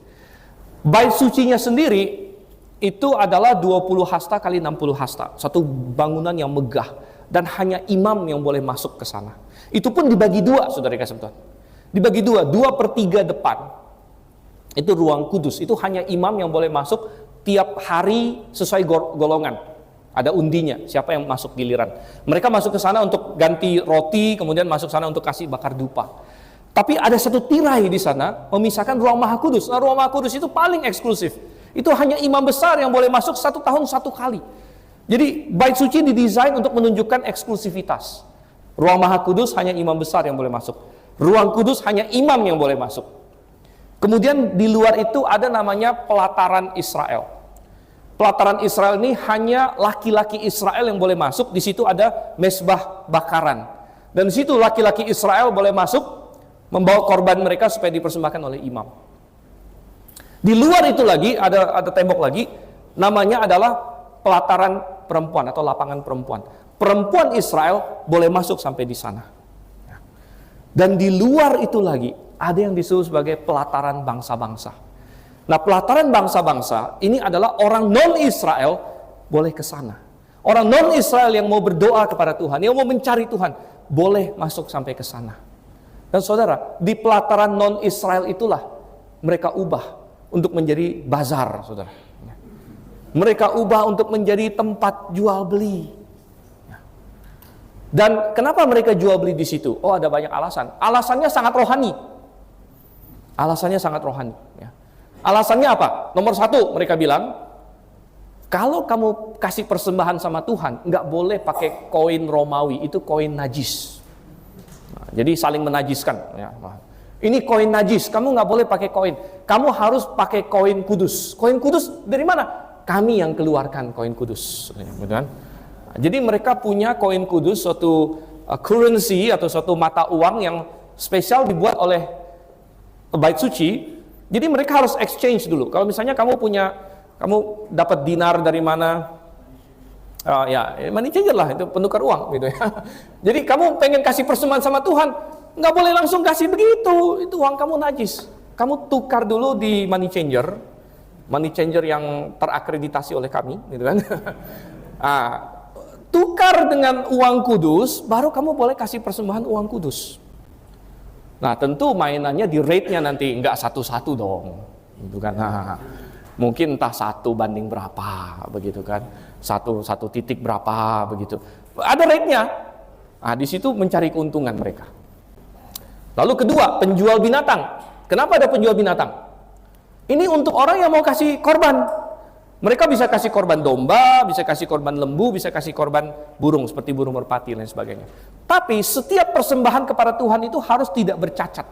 Bait sucinya sendiri itu adalah 20 hasta kali 60 hasta. Satu bangunan yang megah. dan hanya imam yang boleh masuk ke sana. Itu pun dibagi dua, saudara kasih Tuhan. Dibagi dua, 2/3 depan. Itu ruang kudus, itu hanya imam yang boleh masuk tiap hari sesuai golongan. Ada undinya, siapa yang masuk giliran. Mereka masuk ke sana untuk ganti roti, kemudian masuk sana untuk kasih bakar dupa. Tapi ada satu tirai di sana memisahkan ruang maha kudus. Nah, ruang maha kudus itu paling eksklusif. Itu hanya imam besar yang boleh masuk 1 tahun 1 kali. Jadi bait suci didesain untuk menunjukkan eksklusivitas. Ruang maha kudus hanya imam besar yang boleh masuk. Ruang kudus hanya imam yang boleh masuk. Kemudian di luar itu ada namanya pelataran Israel. Pelataran Israel ini hanya laki-laki Israel yang boleh masuk. Di situ ada mezbah bakaran. Dan di situ laki-laki Israel boleh masuk membawa korban mereka supaya dipersembahkan oleh imam. Di luar itu lagi ada tembok lagi, namanya adalah pelataran perempuan atau lapangan perempuan. Perempuan Israel boleh masuk sampai di sana. Dan di luar itu lagi ada yang disebut sebagai pelataran bangsa-bangsa. Nah, pelataran bangsa-bangsa ini adalah orang non-Israel boleh ke sana. Orang non-Israel yang mau berdoa kepada Tuhan, yang mau mencari Tuhan, boleh masuk sampai ke sana. Dan saudara, di pelataran non-Israel itulah mereka ubah untuk menjadi bazar, saudara. Mereka ubah untuk menjadi tempat jual beli. Dan kenapa mereka jual beli di situ? Oh, ada banyak alasan. Alasannya sangat rohani. Alasannya sangat rohani. Ya. Alasannya apa? Nomor 1, mereka bilang, kalau kamu kasih persembahan sama Tuhan, nggak boleh pakai koin Romawi, itu koin najis. Nah, jadi saling menajiskan. Ya. Ini koin najis, kamu nggak boleh pakai koin. Kamu harus pakai koin kudus. Koin kudus dari mana? Kami yang keluarkan koin kudus. Betul kan? Jadi mereka punya koin kudus, suatu currency atau suatu mata uang yang spesial dibuat oleh bait suci. Jadi mereka harus exchange dulu. Kalau misalnya kamu dapat dinar dari mana, ya money changer lah, itu penukar uang gitu ya. Jadi kamu pengen kasih persembahan sama Tuhan, nggak boleh langsung kasih begitu, itu uang kamu najis. Kamu tukar dulu di money changer yang terakreditasi oleh kami, gitu kan? Tukar dengan uang kudus, baru kamu boleh kasih persembahan uang kudus. Nah, tentu mainannya di rate-nya nanti nggak 1-1 dong, gitu kan? Nah, mungkin entah 1 banding berapa, begitu kan? Satu titik berapa, begitu. Ada rate-nya. Nah, di situ mencari keuntungan mereka. Lalu kedua, penjual binatang. Kenapa ada penjual binatang? Ini untuk orang yang mau kasih korban. Mereka bisa kasih korban domba, bisa kasih korban lembu, bisa kasih korban burung seperti burung merpati dan sebagainya. Tapi setiap persembahan kepada Tuhan itu harus tidak bercacat.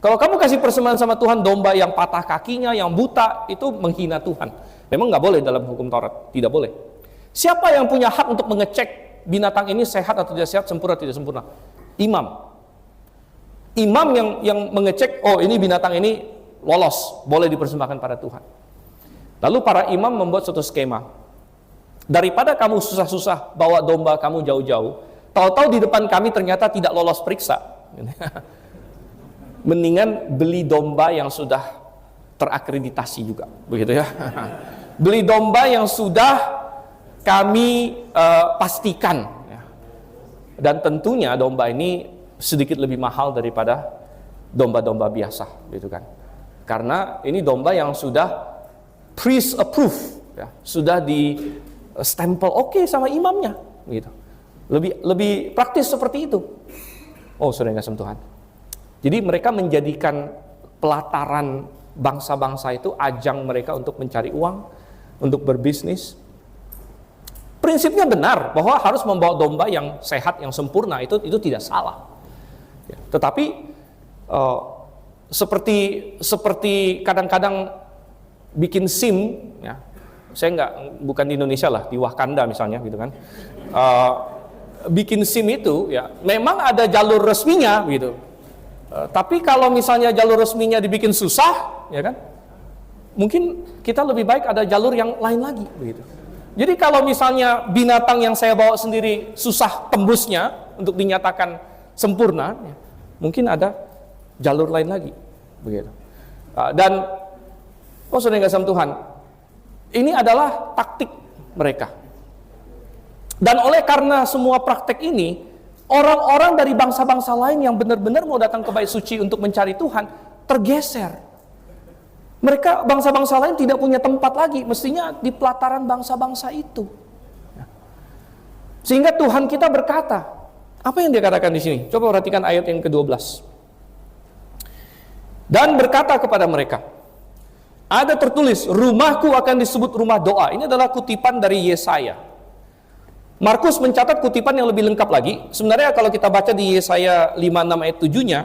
Kalau kamu kasih persembahan sama Tuhan domba yang patah kakinya, yang buta, itu menghina Tuhan. Memang nggak boleh dalam hukum Taurat, tidak boleh. Siapa yang punya hak untuk mengecek binatang ini sehat atau tidak sehat, sempurna atau tidak sempurna? Imam. Imam yang mengecek, oh ini binatang ini lolos, boleh dipersembahkan pada Tuhan. Lalu para imam membuat suatu skema. Daripada kamu susah-susah bawa domba kamu jauh-jauh, tahu-tahu di depan kami ternyata tidak lolos periksa. Mendingan beli domba yang sudah terakreditasi juga, begitu ya. Beli domba yang sudah kami pastikan. Dan tentunya domba ini sedikit lebih mahal daripada domba-domba biasa, gitu kan. Karena ini domba yang sudah priest approve, ya, sudah di stempel oke sama imamnya, gitu. Lebih praktis seperti itu. Oh, sudah nggak Tuhan. Jadi mereka menjadikan pelataran bangsa-bangsa itu ajang mereka untuk mencari uang, untuk berbisnis. Prinsipnya benar bahwa harus membawa domba yang sehat, yang sempurna, itu tidak salah. Ya, tetapi seperti kadang-kadang bikin SIM, ya, saya bukan di Indonesia lah, di Wakanda misalnya, gitu kan. Bikin SIM itu, ya, memang ada jalur resminya, gitu. Tapi kalau misalnya jalur resminya dibikin susah, ya kan, mungkin kita lebih baik ada jalur yang lain lagi, begitu. Jadi kalau misalnya binatang yang saya bawa sendiri susah tembusnya untuk dinyatakan sempurna, ya, mungkin ada jalur lain lagi, begitu. Dan saudara yang kasih Tuhan, ini adalah taktik mereka. Dan oleh karena semua praktek ini, orang-orang dari bangsa-bangsa lain yang benar-benar mau datang ke bait suci untuk mencari Tuhan, tergeser. Mereka, bangsa-bangsa lain tidak punya tempat lagi, mestinya di pelataran bangsa-bangsa itu. Sehingga Tuhan kita berkata, apa yang dia katakan di sini? Coba perhatikan ayat yang ke-12. Dan berkata kepada mereka, ada tertulis, rumahku akan disebut rumah doa. Ini adalah kutipan dari Yesaya. Markus mencatat kutipan yang lebih lengkap lagi. Sebenarnya kalau kita baca di Yesaya 56 ayat 7-nya,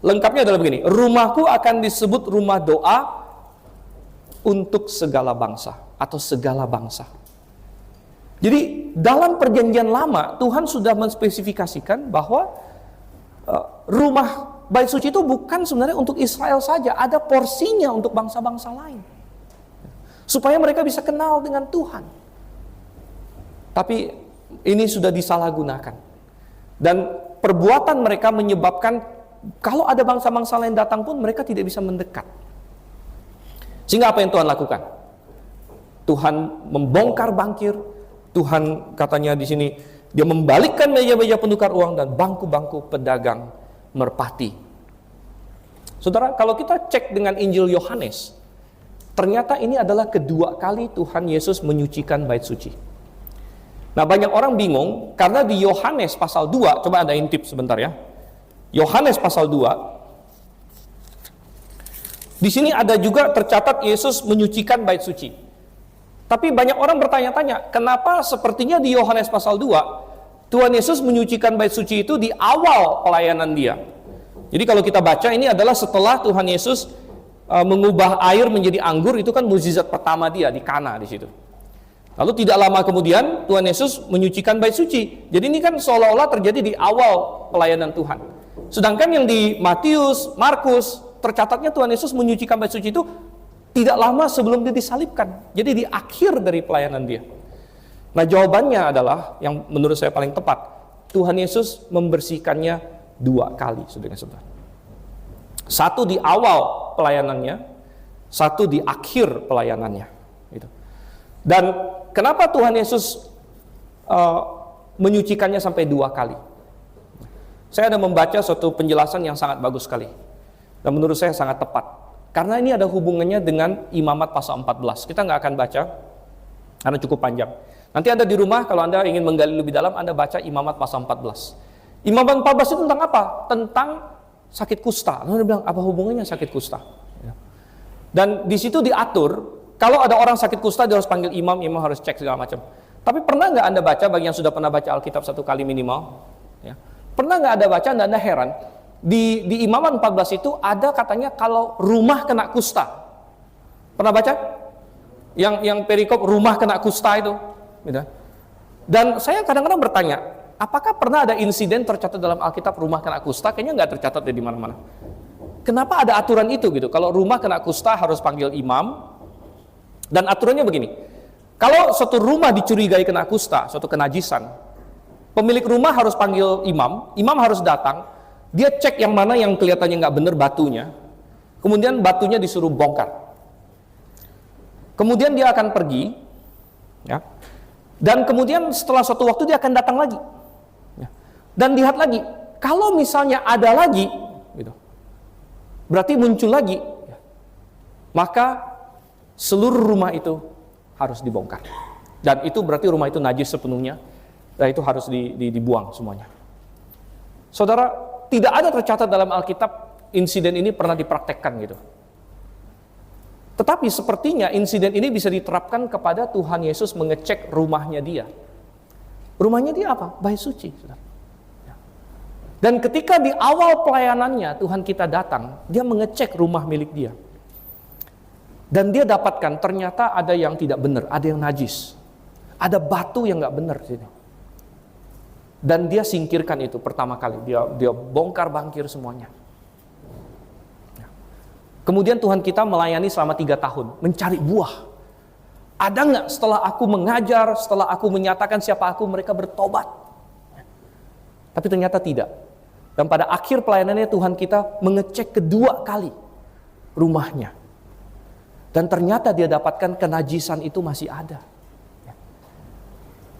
lengkapnya adalah begini, rumahku akan disebut rumah doa untuk segala bangsa atau segala bangsa. Jadi dalam perjanjian lama Tuhan sudah menspesifikasikan bahwa rumah bait suci itu bukan sebenarnya untuk Israel saja, ada porsinya untuk bangsa-bangsa lain. Supaya mereka bisa kenal dengan Tuhan. Tapi ini sudah disalahgunakan. Dan perbuatan mereka menyebabkan kalau ada bangsa-bangsa lain datang pun mereka tidak bisa mendekat. Sehingga apa yang Tuhan lakukan? Tuhan membongkar bangkir. Tuhan katanya di sini, dia membalikkan meja-meja penukar uang dan bangku-bangku pedagang merpati. Saudara, kalau kita cek dengan Injil Yohanes, ternyata ini adalah kedua kali Tuhan Yesus menyucikan bait suci. Nah, banyak orang bingung karena di Yohanes pasal 2, coba ada intip sebentar ya. Yohanes pasal 2, di sini ada juga tercatat Yesus menyucikan bait suci. Tapi banyak orang bertanya-tanya, kenapa sepertinya di Yohanes pasal 2, Tuhan Yesus menyucikan bait suci itu di awal pelayanan dia. Jadi kalau kita baca, ini adalah setelah Tuhan Yesus mengubah air menjadi anggur, itu kan mukjizat pertama dia di Kana di situ. Lalu tidak lama kemudian Tuhan Yesus menyucikan bait suci. Jadi ini kan seolah-olah terjadi di awal pelayanan Tuhan. Sedangkan yang di Matius, Markus, tercatatnya Tuhan Yesus menyucikan bait suci itu tidak lama sebelum dia disalibkan. Jadi di akhir dari pelayanan dia. Nah, jawabannya adalah yang menurut saya paling tepat. Tuhan Yesus membersihkannya 2 kali, saudara-saudara. Satu di awal pelayanannya, satu di akhir pelayanannya. Gitu. Dan kenapa Tuhan Yesus menyucikannya sampai 2 kali? Saya ada membaca suatu penjelasan yang sangat bagus sekali. Dan menurut saya sangat tepat. Karena ini ada hubungannya dengan Imamat pasal 14. Kita nggak akan baca, karena cukup panjang. Nanti Anda di rumah, kalau Anda ingin menggali lebih dalam, Anda baca Imamat pasal 14. Imamat 14 itu tentang apa? Tentang sakit kusta. Lalu dia bilang, apa hubungannya sakit kusta? Dan di situ diatur, kalau ada orang sakit kusta, dia harus panggil imam harus cek segala macam. Tapi pernah nggak Anda baca, bagi yang sudah pernah baca Alkitab 1 kali minimal, ya, pernah nggak Anda baca, Anda heran, di Imamat 14 itu ada katanya kalau rumah kena kusta. Pernah baca? Yang perikop rumah kena kusta itu. Dan saya kadang-kadang bertanya, apakah pernah ada insiden tercatat dalam Alkitab rumah kena kusta? Kayaknya nggak tercatat di mana-mana. Kenapa ada aturan itu gitu? Kalau rumah kena kusta harus panggil imam. Dan aturannya begini, kalau suatu rumah dicurigai kena kusta, suatu kenajisan, pemilik rumah harus panggil imam harus datang. Dia cek yang mana yang kelihatannya nggak benar batunya, kemudian batunya disuruh bongkar. Kemudian dia akan pergi, ya, dan kemudian setelah suatu waktu dia akan datang lagi, ya, dan lihat lagi. Kalau misalnya ada lagi, gitu, berarti muncul lagi, ya, maka seluruh rumah itu harus dibongkar. Dan itu berarti rumah itu najis sepenuhnya, dan itu harus dibuang semuanya. Saudara, tidak ada tercatat dalam Alkitab insiden ini pernah dipraktekkan gitu. Tetapi sepertinya insiden ini bisa diterapkan kepada Tuhan Yesus mengecek rumahnya dia. Rumahnya dia apa? Bait suci. Dan ketika di awal pelayanannya Tuhan kita datang, dia mengecek rumah milik dia. Dan dia dapatkan ternyata ada yang tidak benar, ada yang najis. Ada batu yang nggak benar di sini. Dan dia singkirkan itu pertama kali. Dia bongkar bangkir semuanya. Kemudian Tuhan kita melayani selama 3 tahun. Mencari buah. Ada nggak setelah aku mengajar, setelah aku menyatakan siapa aku, mereka bertobat? Tapi ternyata tidak. Dan pada akhir pelayanannya Tuhan kita mengecek kedua kali rumahnya. Dan ternyata dia dapatkan kenajisan itu masih ada.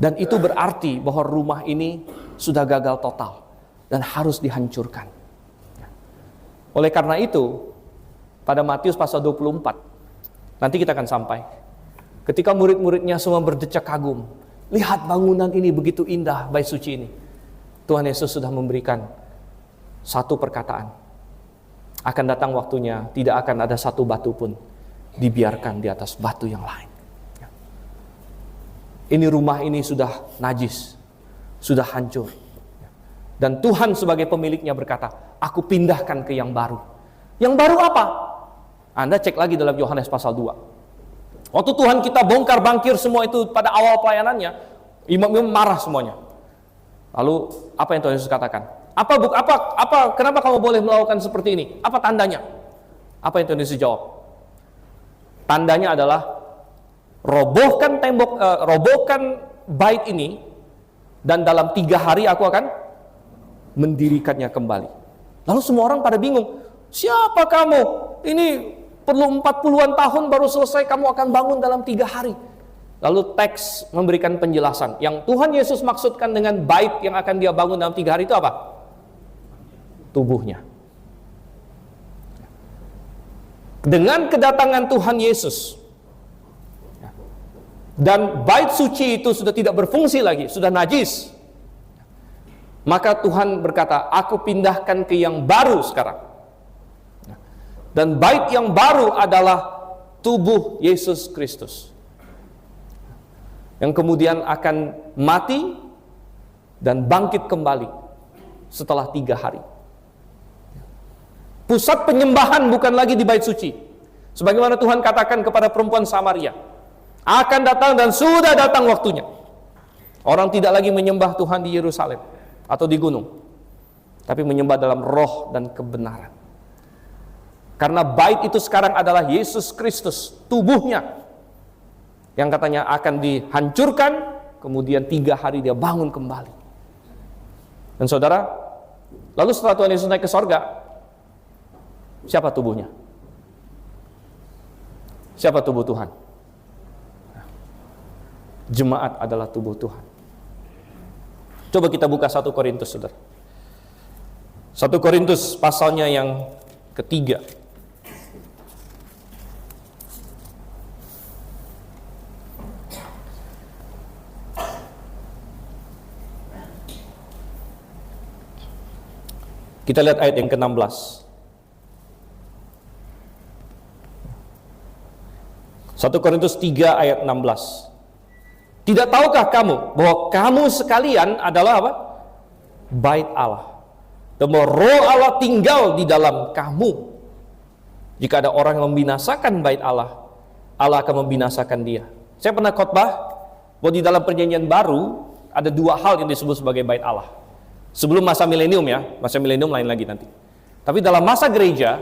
Dan itu berarti bahwa rumah ini sudah gagal total dan harus dihancurkan. Oleh karena itu, pada Matius pasal 24, nanti kita akan sampai. Ketika murid-muridnya semua berdecak kagum, lihat bangunan ini begitu indah, bait suci ini. Tuhan Yesus sudah memberikan satu perkataan. Akan datang waktunya, tidak akan ada satu batu pun dibiarkan di atas batu yang lain. Ini rumah ini sudah najis, sudah hancur. Dan Tuhan sebagai pemiliknya berkata, aku pindahkan ke yang baru. Yang baru apa? Anda cek lagi dalam Yohanes pasal 2. Waktu Tuhan kita bongkar bangkir semua itu pada awal pelayanannya, imam-imam marah semuanya. Lalu apa yang Tuhan Yesus katakan? Kenapa kamu boleh melakukan seperti ini? Apa tandanya? Apa yang Tuhan Yesus jawab? Tandanya adalah robohkan bait ini, dan dalam 3 hari aku akan mendirikannya kembali. Lalu semua orang pada bingung, siapa kamu? Ini perlu 40-an tahun baru selesai, kamu akan bangun dalam 3 hari. Lalu teks memberikan penjelasan. Yang Tuhan Yesus maksudkan dengan bait yang akan dia bangun dalam 3 hari itu apa? Tubuhnya. Dengan kedatangan Tuhan Yesus, dan bait suci itu sudah tidak berfungsi lagi, sudah najis, maka Tuhan berkata, aku pindahkan ke yang baru sekarang. Dan bait yang baru adalah tubuh Yesus Kristus, yang kemudian akan mati dan bangkit kembali setelah 3 hari. Pusat penyembahan bukan lagi di bait suci, sebagaimana Tuhan katakan kepada perempuan Samaria, akan datang dan sudah datang waktunya. Orang tidak lagi menyembah Tuhan di Yerusalem atau di gunung, tapi menyembah dalam roh dan kebenaran. Karena bait itu sekarang adalah Yesus Kristus, tubuhnya, yang katanya akan dihancurkan, kemudian 3 hari dia bangun kembali. Dan saudara, lalu setelah Tuhan Yesus naik ke sorga, siapa tubuhnya? Siapa tubuh Tuhan? Jemaat adalah tubuh Tuhan. Coba kita buka 1 Korintus, saudara. 1 Korintus pasalnya yang ketiga. Kita lihat ayat yang ke-16. 1 Korintus 3 ayat 16. Tidak tahukah kamu bahwa kamu sekalian adalah apa? Bait Allah. Dan bahwa roh Allah tinggal di dalam kamu. Jika ada orang yang membinasakan bait Allah, Allah akan membinasakan dia. Saya pernah khotbah bahwa di dalam perjanjian baru ada 2 hal yang disebut sebagai bait Allah. Sebelum masa milenium ya, masa milenium lain lagi nanti. Tapi dalam masa gereja,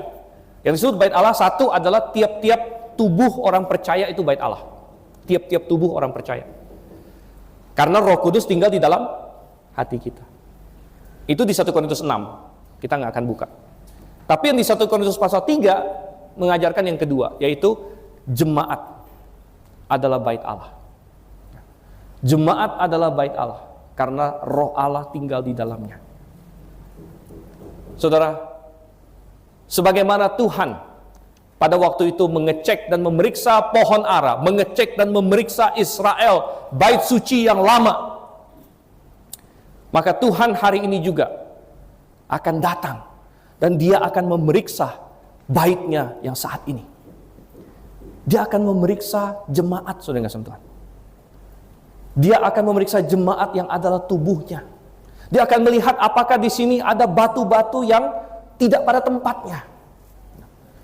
yang disebut bait Allah, satu adalah tiap-tiap tubuh orang percaya itu bait Allah. Tiap-tiap tubuh orang percaya. Karena Roh Kudus tinggal di dalam hati kita. Itu di 1 Korintus 6. Kita nggak akan buka. Tapi yang di 1 Korintus pasal 3 mengajarkan yang kedua, yaitu jemaat adalah bait Allah. Jemaat adalah bait Allah karena Roh Allah tinggal di dalamnya. Saudara, sebagaimana Tuhan pada waktu itu mengecek dan memeriksa pohon ara, mengecek dan memeriksa Israel, bait suci yang lama, maka Tuhan hari ini juga akan datang dan dia akan memeriksa baitnya yang saat ini. Dia akan memeriksa jemaat, saudara kasih Tuhan. Dia akan memeriksa jemaat yang adalah tubuhnya. Dia akan melihat apakah di sini ada batu-batu yang tidak pada tempatnya.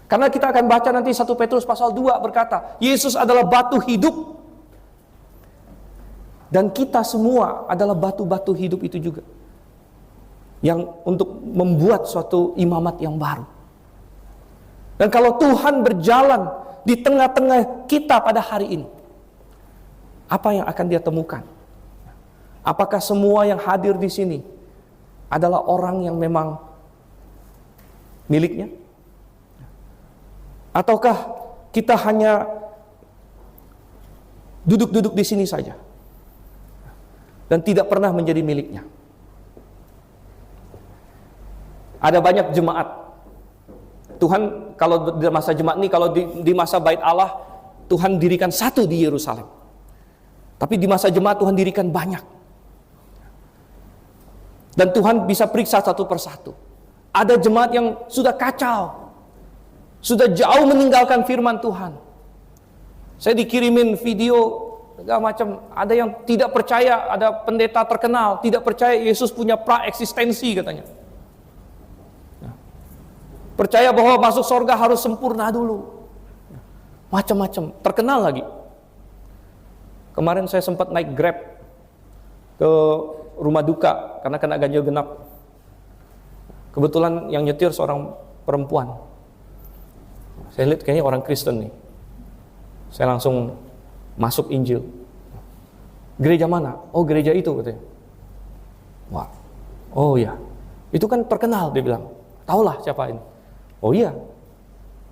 Karena kita akan baca nanti 1 Petrus pasal 2 berkata, Yesus adalah batu hidup. Dan kita semua adalah batu-batu hidup itu juga. Yang untuk membuat suatu imamat yang baru. Dan kalau Tuhan berjalan di tengah-tengah kita pada hari ini, apa yang akan dia temukan? Apakah semua yang hadir di sini adalah orang yang memang miliknya? Ataukah kita hanya duduk-duduk di sini saja? dan tidak pernah menjadi miliknya. Ada banyak jemaat. Tuhan kalau di masa jemaat ini, kalau di masa Bait Allah, Tuhan dirikan satu di Yerusalem. Tapi di masa jemaat Tuhan dirikan banyak. Dan Tuhan bisa periksa satu persatu. Ada jemaat yang sudah kacau, sudah jauh meninggalkan firman Tuhan. Saya dikirimin video segala macam. Ada yang tidak percaya, ada pendeta terkenal tidak percaya Yesus punya pra-eksistensi katanya. Percaya bahwa masuk surga harus sempurna dulu. Macam-macam, terkenal lagi. Kemarin saya sempat naik Grab ke rumah duka karena kena ganjil genap. Kebetulan yang nyetir seorang perempuan. Saya lihat kayaknya orang Kristen nih. Saya langsung masuk Injil. Gereja mana? Oh, gereja itu katanya. Wah. Oh ya. Itu kan terkenal, dia bilang. Tahulah siapa ini. Oh iya.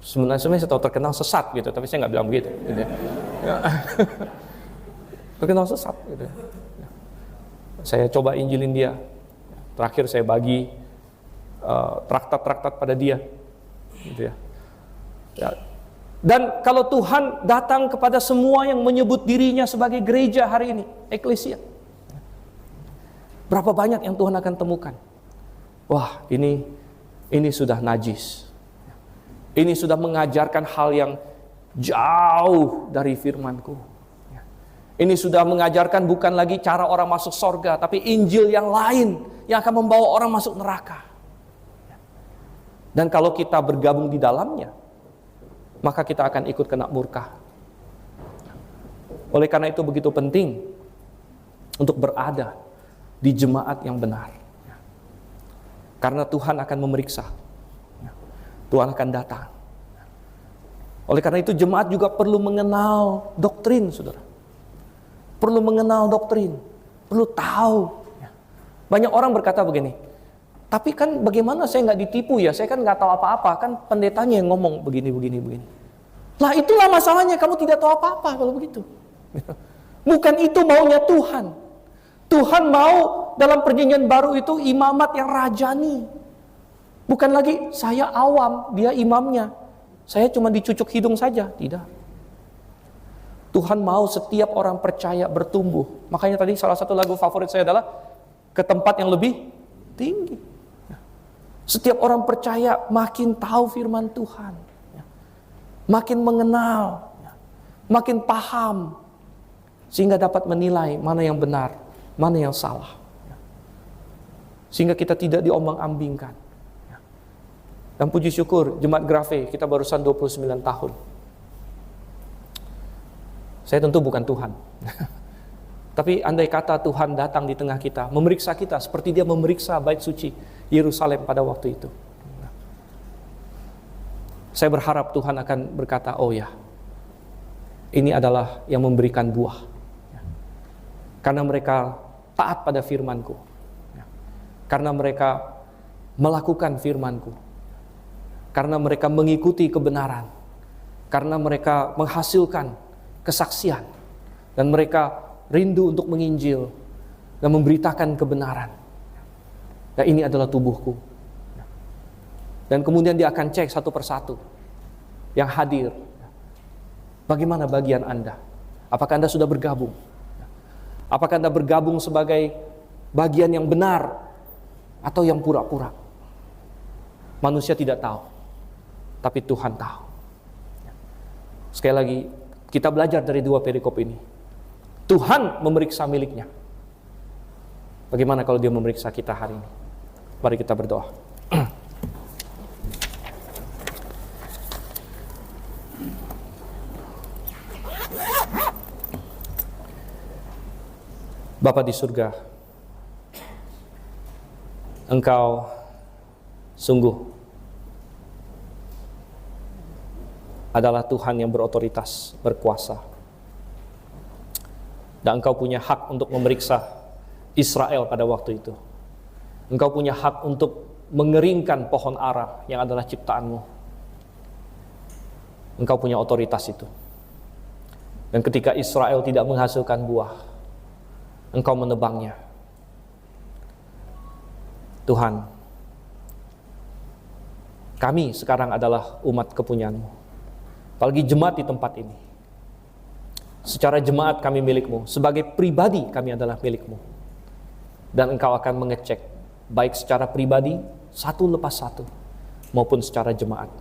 Sebenarnya saya tahu terkenal sesat gitu, tapi saya nggak bilang begitu gitu. Terkenal sesat gitu. Saya coba injilin dia. Terakhir saya bagi traktat-traktat pada dia gitu ya. Dan kalau Tuhan datang kepada semua yang menyebut dirinya sebagai gereja hari ini, eklesia, berapa banyak yang Tuhan akan temukan? Wah, ini sudah najis. Ini sudah mengajarkan hal yang jauh dari firman-Ku. Ini sudah mengajarkan bukan lagi cara orang masuk sorga, tapi Injil yang lain yang akan membawa orang masuk neraka. Dan kalau kita bergabung di dalamnya, maka kita akan ikut kena murka. Oleh karena itu begitu penting untuk berada di jemaat yang benar. Karena Tuhan akan memeriksa. Tuhan akan datang. Oleh karena itu jemaat juga perlu mengenal doktrin, saudara. Perlu mengenal doktrin, perlu tahu. Banyak orang berkata begini, tapi kan bagaimana saya nggak ditipu ya? Saya kan nggak tahu apa-apa, kan pendetanya yang ngomong begini. Lah itulah masalahnya, kamu tidak tahu apa-apa kalau begitu. Bukan itu maunya Tuhan. Tuhan mau dalam perjanjian baru itu imamat yang rajani. Bukan lagi saya awam, dia imamnya. Saya cuma dicucuk hidung saja, tidak. Tuhan mau setiap orang percaya bertumbuh. Makanya tadi salah satu lagu favorit saya adalah ke tempat yang lebih tinggi. Setiap orang percaya makin tahu firman Tuhan, makin mengenal, makin paham, sehingga dapat menilai mana yang benar, mana yang salah. Sehingga kita tidak diombang-ambingkan. Dan puji syukur Jemaat Grafe kita barusan 29 tahun. Saya tentu bukan Tuhan. Tapi andai kata Tuhan datang di tengah kita, memeriksa kita seperti dia memeriksa bait suci Yerusalem pada waktu itu. Saya berharap Tuhan akan berkata, oh ya, ini adalah yang memberikan buah. Karena mereka taat pada firman-Ku. Karena mereka melakukan firman-Ku. Karena mereka mengikuti kebenaran. Karena mereka menghasilkan kesaksian. Dan mereka rindu untuk menginjil dan memberitakan kebenaran. Dan ini adalah tubuhku. Dan kemudian dia akan cek satu persatu yang hadir. Bagaimana bagian Anda? Apakah Anda sudah bergabung? Apakah Anda bergabung sebagai bagian yang benar atau yang pura-pura? Manusia tidak tahu, tapi Tuhan tahu. Sekali lagi, kita belajar dari dua perikop ini. Tuhan memeriksa miliknya. Bagaimana kalau dia memeriksa kita hari ini? Mari kita berdoa. Bapa di surga, Engkau sungguh adalah Tuhan yang berotoritas, berkuasa. Dan Engkau punya hak untuk memeriksa Israel pada waktu itu. Engkau punya hak untuk mengeringkan pohon ara yang adalah ciptaan-Mu. Engkau punya otoritas itu. Dan ketika Israel tidak menghasilkan buah, Engkau menebangnya. Tuhan, kami sekarang adalah umat kepunyaan-Mu. Apalagi jemaat di tempat ini. Secara jemaat kami milik-Mu, sebagai pribadi kami adalah milik-Mu. Dan Engkau akan mengecek, baik secara pribadi, satu lepas satu, maupun secara jemaat.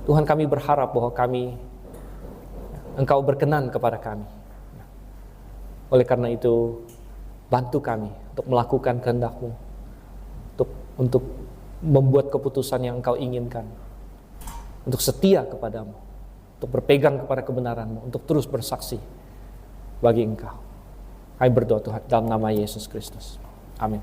Tuhan, kami berharap bahwa Engkau berkenan kepada kami. Oleh karena itu, bantu kami untuk melakukan kehendak-Mu, untuk membuat keputusan yang Engkau inginkan, untuk setia kepadamu, untuk berpegang kepada kebenaran-Mu, untuk terus bersaksi bagi Engkau. Kami berdoa Tuhan dalam nama Yesus Kristus. Amin.